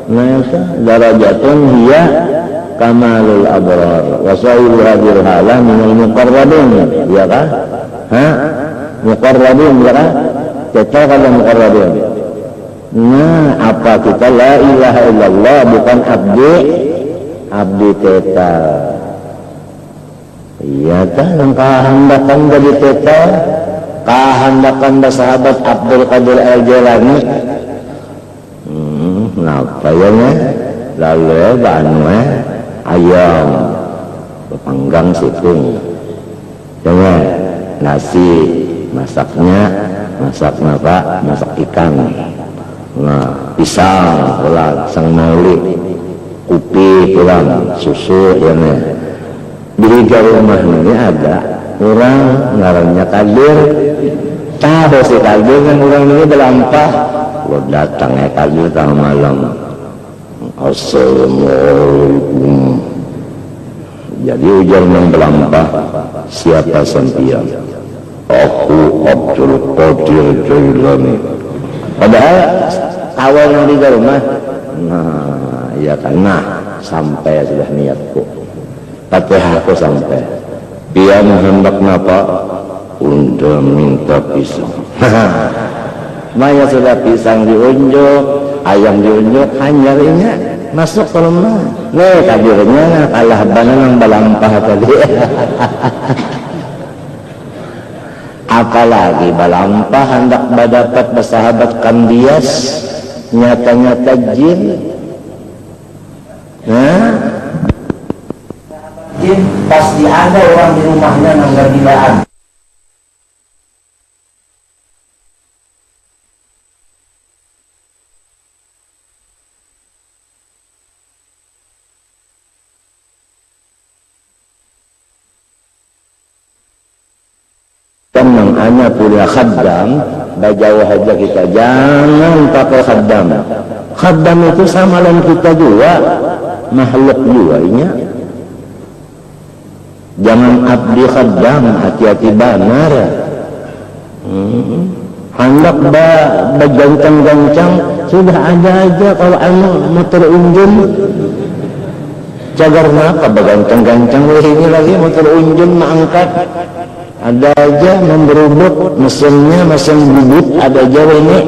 Nah, darajatun hiya kamalul abrar wa sa'iru hadhil halah minal muqarrabin, ya kan? Muqarrabin, ya kan? Kita kalau muqarrabin. Nah, apa kita la ilaha illallah bukan abdi teta. Iya kan, kahandakan jadi teta, kahandakan sahabat Abdul Qadir Al-Jailani. Kenapa ya nya? Lalu banwe ayam, panggang situng, jangan nasi, masaknya masak apa? Masak ikan. Nah, pisang pulang, sang mauli, kopi pulang, susu ya nih. Di rumah ini ada orang ngarannya Kadir. Tahu si Kadir yang orang ini belampah. Lo datang ya Kadir tengah malam. Assalamualaikum. Jadi ujar yang belampah, siapa sampian? Aku Abdul Qadir Jailani. Padahal awal yang di rumah, nah ya kan, nah sampai sudah niatku, Fatihah aku sampai. Pian hendak napa? Unda minta pisang. Maya sudah pisang diunjuk, ayam diunjuk, hanyarinya masuk ke rumah. Nih Kadirnya kalah banan yang balampah tadi. Apalagi balampah hendak dapat bersahabat Kandias, nyata-nyata jin. Nah, jin pasti ada orang di rumahnya nanggar gilaan. Yang hanya punya khaddam, bajau aja kita, jangan pakai khaddam. Khaddam itu sama dengan kita juga, makhluk juga ini. Jangan abdi khaddam, hati-hati benar. Hendak bergancang-gancang, sudah ada aja kalau anu motor unjun. Cagar napa bergancang-gancang, ini lagi motor unjun mengangkat. Ada aja memberubuk mesinnya, mesin bubut ada aja ini.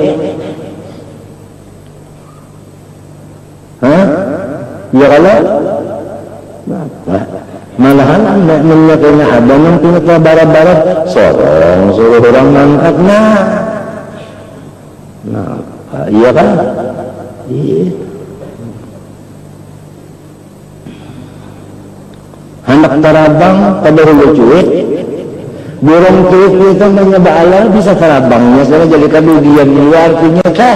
Hah? Ya kalau malahan anda menyakini ada yang punya barat-barat sorong suruh orang mangkat. Nah iya kan? Iya. Anak tarabang pada hulu cuit. Burung cuit itu menyebala bisa terabangnya, soalnya jadi kadudian dua, artinya kah?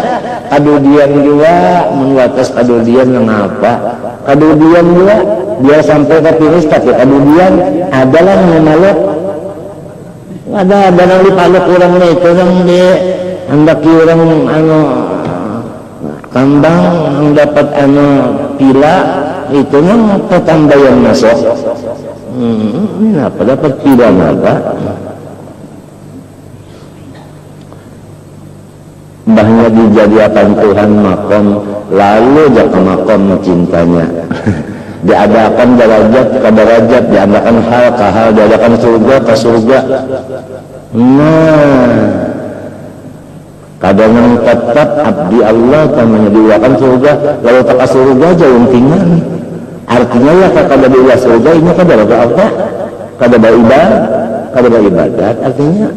Kadudian dua, menuatas kadudian yang apa? Kadudian dua, dia sampai ke finish tapi kadudian adalah yang maluk. Ada yang dipaluk orang itu yang di hendak orang kambang yang dapat pila itu yang tetambayan masuk. Ini apa dapat pidang apa? Mbahnya dijadikan Tuhan makom, lalu jaka makom cintanya. Diadakan derajat ke derajat, diadakan hal ke hal, diadakan surga ke surga. Nah, kadang yang tetap abdi Allah namanya diwakan surga, lalu tak ke surga jauh tinggal. Artinya ya kada ada surga ini kada ada apa? Kada ada ibadat artinya.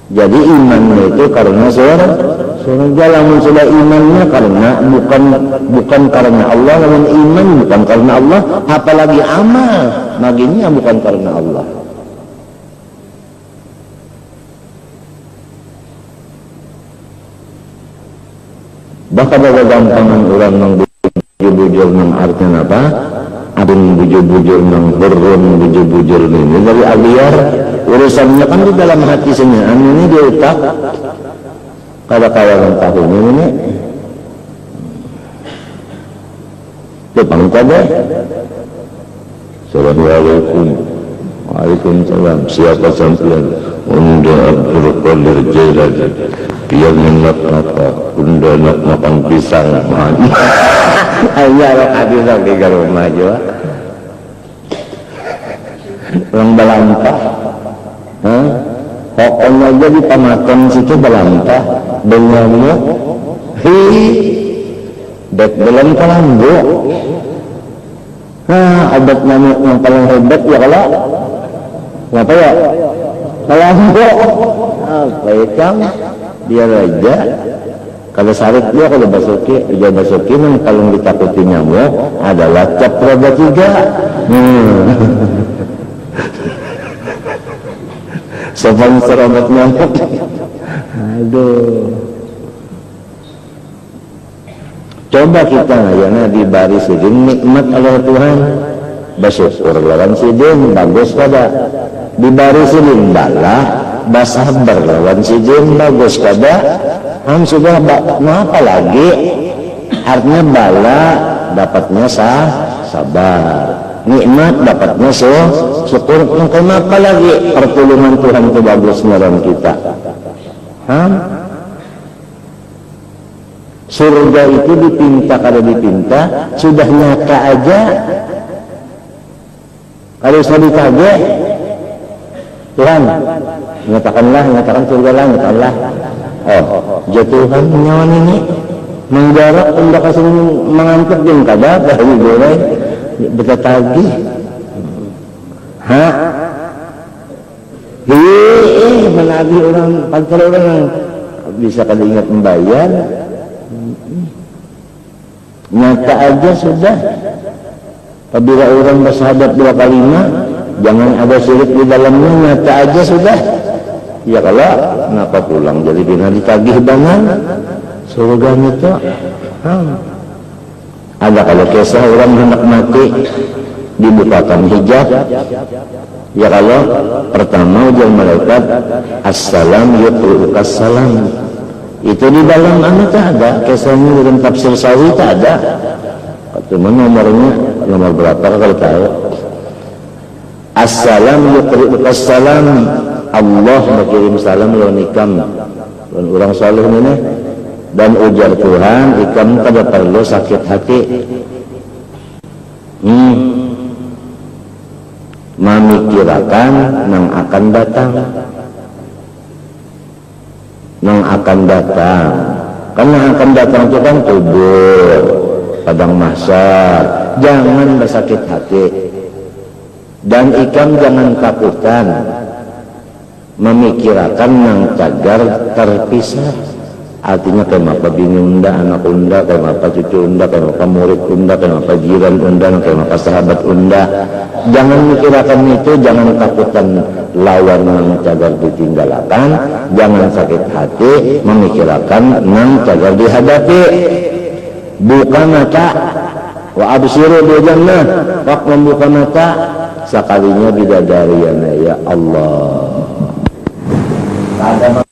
Jadi iman itu karena surga, lamun sudah imannya karena bukan karena Allah, lamun iman bukan karena Allah, apalagi amal maginya bukan karena Allah. Bahkan ada gampangan orang yang bujur-bujur nang artinya apa? Adin bujur-bujur nang berun bujur-bujur ini dari abiar urusannya kan di dalam hati senyaan ini di otak. Kalau kawan tahun ini depan kode. Assalamualaikum. Waalaikumsalam. Siapa sampean? Unda Abdul Qadir Jailani. Dia minat apa? Unda nak makan pisang. Ayah lo pisang di rumah juga. Orang balampah. Pokoknya jadi pemakan situ balampah. Benyamuk. Dek belum kalambu. Obat nyamuk yang paling hebat ya kalau apa ya? Kalambu. Apa itu? Dia raja. Kalau sarit dia kalau basuki yang paling ditakuti nyamuk adalah cap roda 3. sponsor obat nyamuk. Aduh. Coba kita ngayana di baris sidin nikmat Allah Tuhan. Bersyukur lawan sidin bagus kada. Di baris sidin bala, basabar lawan sidin bagus kada. Sudah apa lagi? Artinya bala dapatnya sabar. Nikmat dapatnya syukur. Kenapa lagi pertolongan Tuhan itu bagus dalam kita? Surga itu dipinta kada dipinta sudah nyata aja. Kalau sudah ditagih, Tuhan nyatakan surga lah, nyatakanlah. Oh, Tuhan nyawan ini menggarap untuk kasih mengantuk yang kada dari boleh bertagih. Menagih orang, kalau orang bisa kada ingat membayar, nyata aja sudah. Apabila orang bersyahadat 2 kalimat, jangan ada syirik di dalamnya, nyata aja sudah. Ya kalau kenapa pulang jadi bina ditagih banget surga itu. Ada kalau kisah orang hendak mati dibukakan hijab. Ya kalau pertama ujian malaikat assalam yutrukas salam. Itu di dalam tak ada kisahnya dalam tafsir Sawi tak ada. Cuma nomor berapa kalau tahu. Assalam yutrukas salam. Allah berkirim salam lawan ikam dan orang saleh ini dan ujar Tuhan ikam kada perlu sakit hati memikirkan nang akan datang karena akan datang itu kan kubur padang mahsyar. Jangan bersakit hati dan ikam jangan takutan memikirkan nang cagar terpisah. Artinya kenapa bingung unda, anak unda, kenapa cucu unda, kenapa murid unda, kenapa jiran unda, kenapa sahabat unda. Jangan mikirkan itu, jangan takutan lawan nang cagar ditinggalkan, jangan sakit hati memikirkan nang cagar dihadapi. Buka mata, wa absiru bil jannah, wak membuka mata sekalinya bidadariana ya Allah. Ada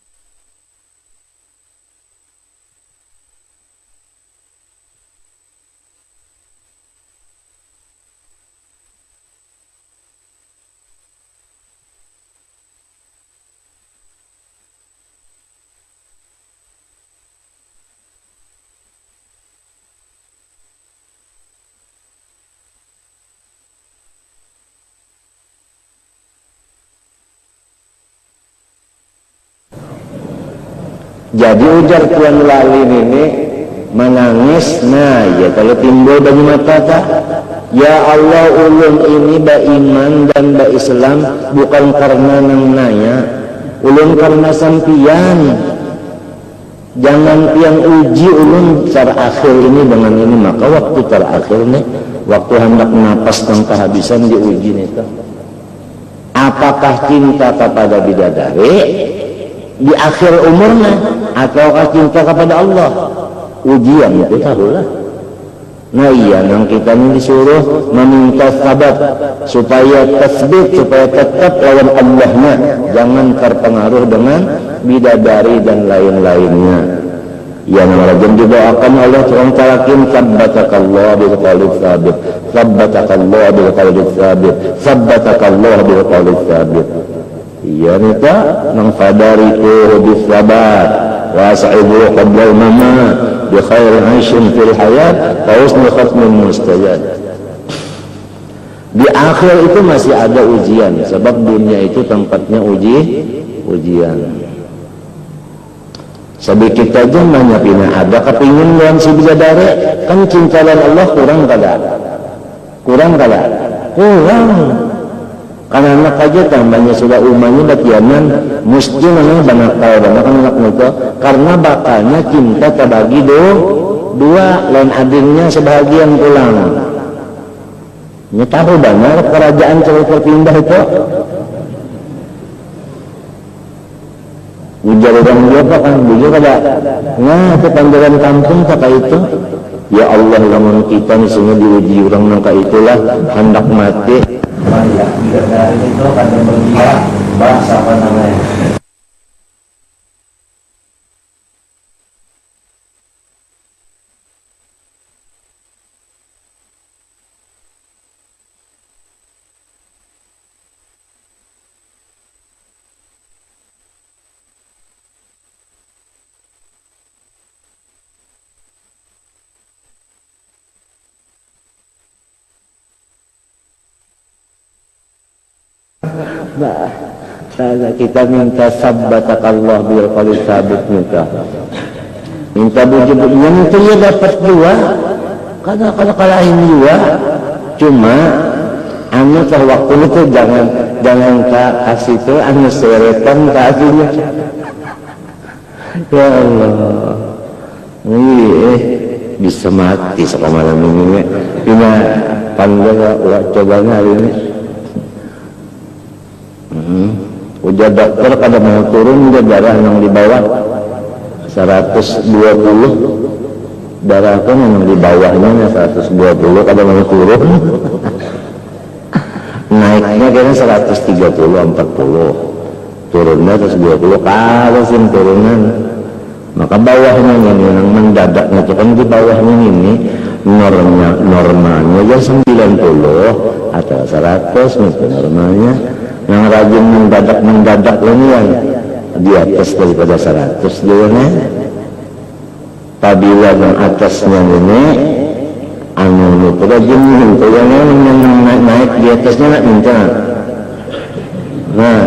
jadi ujar Tuan Lalin ini menangis. Nah ya kalau timbul dari mata tak, ya Allah ulun ini ba iman dan ba Islam bukan karena nang naya, ulun karena sampian. Jangan yang uji ulun terakhir ini dengan ini, maka waktu terakhir nih, waktu hendak napas dan kehabisan diuji nih. Apakah cinta kepada bidadari di akhir umurnya ataukah cinta kepada Allah? Ujian itu tahulah. Nah iya, nang kita ini disuruh meminta sabat supaya tasbih, supaya tetap lawan Allahnya, jangan terpengaruh dengan bidadari dan lain-lainnya. Yang rajin didoakan oleh Tuhan Talakin, sabbatakallah bil qawli tsabit, sabbatakallah bil qawli tsabit, sabbatakallah bil qawli tsabit. Iya nita nang fadariku bisabat wa sa'ibu qabla mama bi khairi 'aishin fil hayat wa husni khatmin mustajab. Di akhir itu masih ada ujian, sebab dunia itu tempatnya ujian. Sedikit aja banyak ini ada kepingin dan si bidadari kan cinta dan Allah kurang kada. Karena anak aja tambahnya sudah umahnya bagianan mesti namanya banyak tahu banyak anak itu karena bakalnya cinta terbagi dua lain adilnya sebagian pulang. Ini tahu banyak kerajaan cerai terpindah itu ujar orang dia apa kan bujur kada nah ke pandaran kampung tak itu ya Allah lamun kita ni semua diuji orang nangka itulah hendak mati banyak dari itu kada berdia bahasa apa namanya nah, kita minta sabbatak Allah bil qaul sabit minta bujub yang itu ya dapat dua kalau kalahin dua cuma anu teh waktu itu jangan kasih itu anu seretan kasihnya ya Allah ini bisa mati semalam ini pina panggil cobanya hari ini ujar dokter kada mau turun dia darah yang di bawah 120 darah kan yang di bawahnya 120 kada mau turun naiknya kira 130 40 turunnya 120 kalau sih turunan maka bawahnya yang mendadaknya itu kan di bawahnya ini normalnya ya 90 atau 100 itu normalnya yang rajin mendadak ini yang di atas daripada 100 dia apabila yang atasnya ini anu itu rajin itu yang naik di atasnya nak minta nah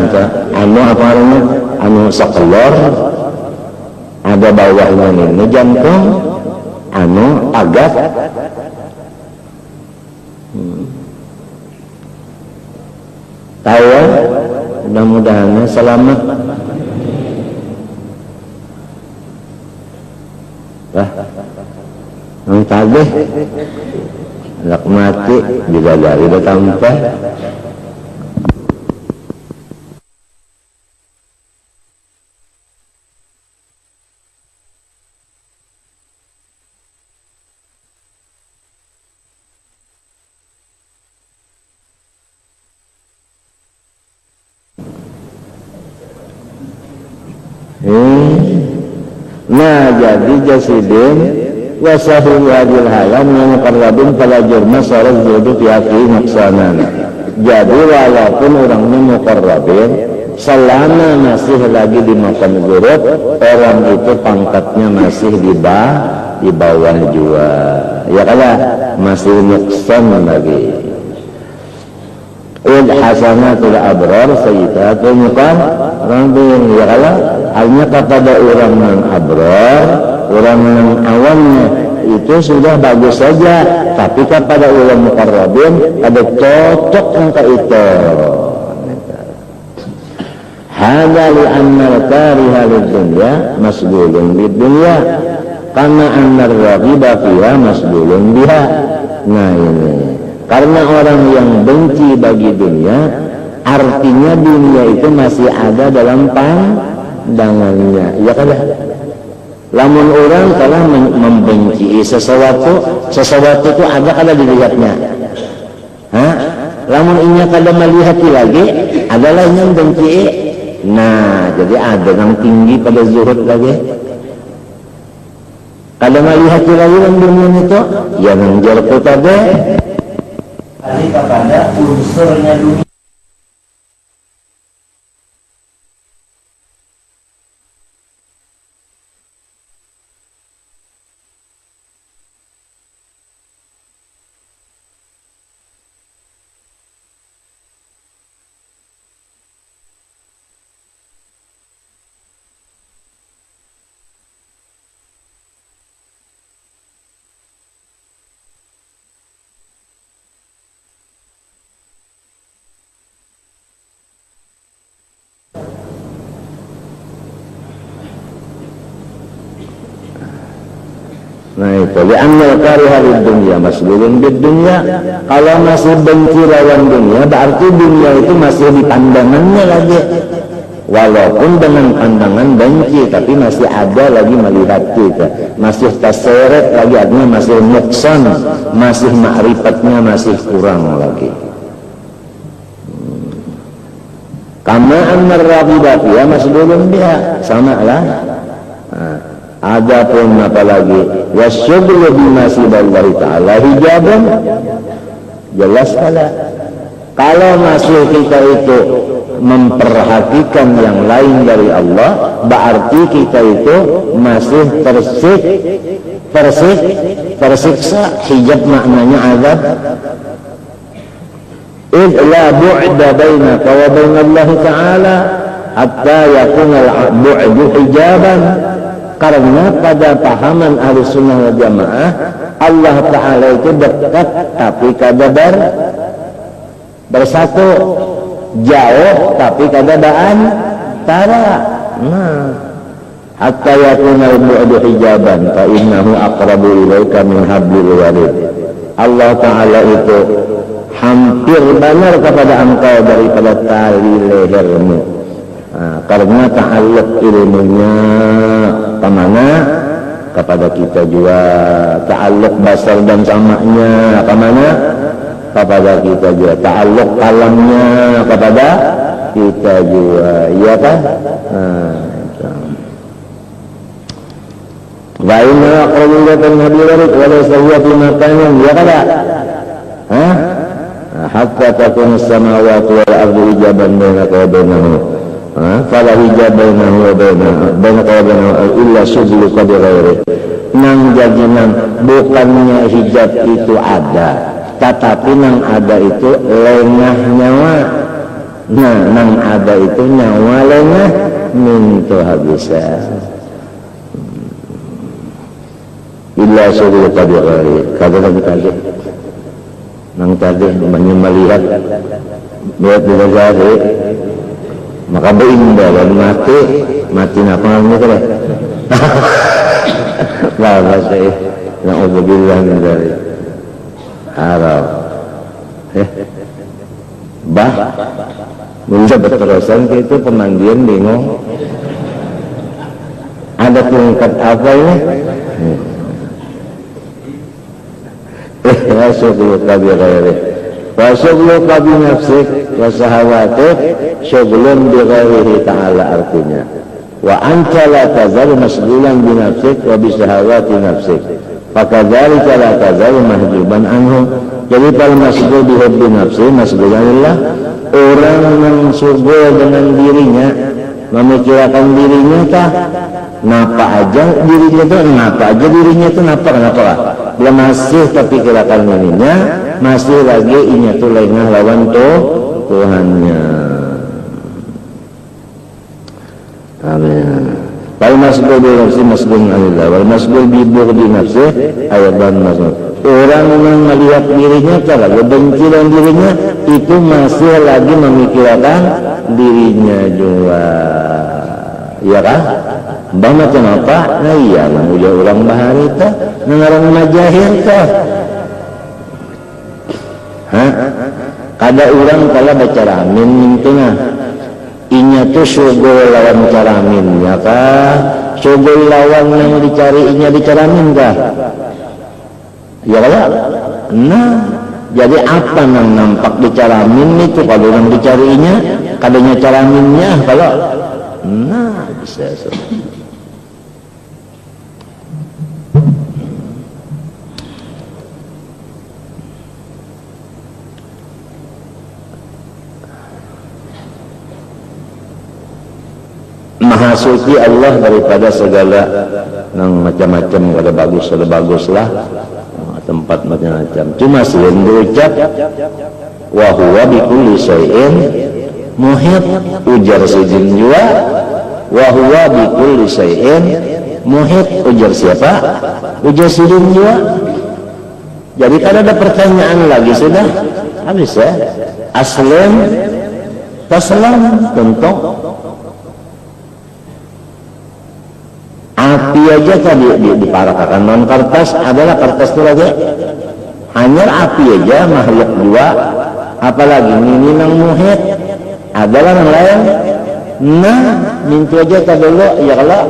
anu apa namanya anu sekelor ada bawahnya ini jantung anu agak tahu ya? Mudah-mudahan selamat lah yang tadi anak mati bila dari bertambah nah jadi jasidin wasahu wadil halam yang mukarrabin pada jurma sorot zudu fi'ati maksanan jadi walaupun orangnya mukarrabin selama masih lagi di makan gurut orang itu pangkatnya masih di bawah jua ya kada masih nuksan lagi hasanatul abrar sayyidatul muqarrabin ya kada hanya kepada orang yang abrar orang yang awamnya itu sudah bagus saja tapi kepada orang muqarrabin ada cocok angka itu hadza li anna al-kariha lid-dunya masghulun bid-dunya kama anna ar-raghiba fiha masghulun biha nah ini karena orang yang benci bagi dunia artinya dunia itu masih ada dalam pandangannya ya kan lamun orang kalau membenci sesuatu itu ada kada dilihatnya lamun inya kada melihat lagi adalah yang benci nah jadi ada yang tinggi pada zuhud lagi kada melihat lagi yang dunia itu ya nangjar tadi kepada unsurnya dunia nah itu li'annal kariha lid-dunya masghulun bid-dunya kalau masih benci lawan dunia berarti dunia itu masih di pandangannya lagi walaupun dengan pandangan benci, tapi masih ada lagi melihat kita, masih terseret lagi, artinya masih nuksan, masih ma'rifatnya masih kurang lagi. Kama annar raqiba fiha masdulun biha, sama lah. Ada pun apa lagi, wasyughlu bima siballahi ta'ala hijaban, jelas kalau masih kita itu memperhatikan yang lain dari Allah, berarti kita itu masih tersiksa. Hijab maknanya azab. Id la bu'da bainaka wa bainallahi ta'ala hatta yakuna al-bu'du hijaban. Karena pada pahaman Ahlussunnah wal Jamaah, Allah Ta'ala itu dekat tapi kada bersatu, jauh tapi kada antara. Hatta yakuna al-bu'du hijaban fa innahu aqrabu ilaika min hablil warid. Allah Ta'ala itu hampir benar kepada engkau daripada tali lehermu. Karena ta'alluq ilmunya kemana? Kepada kita juga. Ta'alluq basar dan samanya kemana? Kepada kita juga. Ta'alluq kalamnya kepada kita juga. Iya kan? Wa inna aqrabu ilaika min hablil warid wa laysa huwa fi makanin, ya kada? Hatta takuna as-samawati wal ardu hijaban bainaka wa bainahu. Fala hijab bainahu wa bainaka wa bainahu illa syughluka bi ghairi. Nang jadi nang bukannya hijab itu ada, tetapi nang ada itu lengah nyawa. Nah, nang ada itu nyawa lengah mintu habisa. Illa syughluka bi ghairi. Kata tadi nang tadi melihat bila jadi maka berindah dan mati apa namanya kan? Lama saya na'udzubillah min dzalik. Haram. Bisa berterusan itu pemandian bingung. Ada tingkat apa ini? Ya syughluka bi ghairi wa syughluka bi nafsik wa sahawatik syughlun bi ghairihi ta'ala, artinya wa anta la tazalu masghulan bi nafsik wa bi sahawati nafsik fakadzalika la tazalu mahjuban anhu. Jadi kalau masghul bi hubbi nafsi masghulanillah, orang yang syughul dengan dirinya, memikirkan dirinya kah? Napa aja dirinya itu, napa kenapa lah? Bila masih terpikirkan ininya, masih lagi inya tuh lengah lawan Tuhannya. Amin. Wal masghul bi nafsi masghulun anillah wal masghul bi bughdi nafsi ayatan masghul. Orang yang melihat dirinya kalau benci dengan dirinya itu masih lagi memikirkan dirinya juga. Iya kan? Banget kenapa? Nah iya lah, udah orang bahari itu, orang majahir itu. Kada orang kalau baca ramin itu nah, inya tuh syughul lawan caramin, ya kah? Syughul lawan yang dicari inya dicaramin kah? Ya kan? Nah, jadi apa yang nampak dicaramin itu kalau orang dicarinya, kadanya caraminnya kalau, nah bisa. Maha suci Allah daripada segala yang macam-macam, ada baguslah tempat macam-macam. Cuma selain berucap wa huwa bi kulli syai'in muhit, ujar sidin juga wa huwa bi kulli syai'in muhit, ujar siapa? Ujar sidin juga. Jadi kalau ada pertanyaan lagi sudah habis ya. Aslam taslam tentu. Api aja tadi diparakakan, non kertas adalah kertas itu lagi hanya api aja makhluk dua, apalagi ini nang muhit adalah yang lain Nah, minta aja tak dulu ya Allah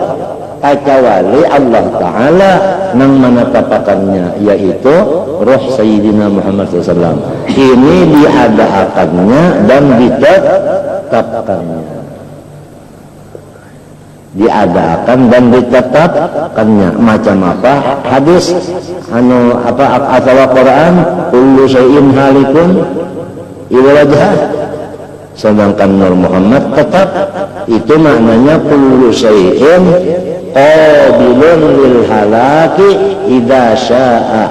kecuali Allah Ta'ala nang menetapkannya, yaitu roh Sayyidina Muhammad SAW. Ini diadakannya dan ditetapkannya, diadakan dan ditetapkannya. Macam apa hadis atau Quran, kullu syai'in halikun illa wajhah, sedangkan Nur Muhammad tetap. Itu maknanya kullu syai'in qabilun lil halaki idza syaa.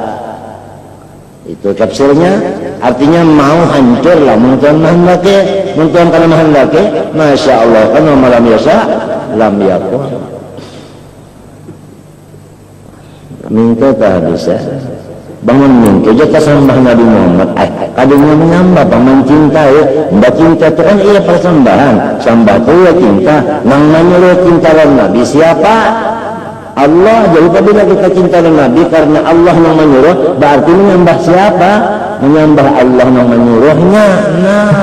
Itu tafsirnya, artinya mau hancur lah muntuan mahendake, muntuan kana mahendake, masya Allah kan malam yasa lam yakun. Minta tak bisa bangun minta jika sambah Nabi Muhammad kadangnya menyambah bangun cinta ya. Mbak cinta itu kan iya persembahan, sambah itu ya cinta. Nang menyuruh cinta lawan Nabi siapa? Allah. Jadi apabila kita cinta lawan Nabi karena Allah yang menyuruh, berarti menyembah siapa? Menyembah Allah yang menyuruhnya. Nah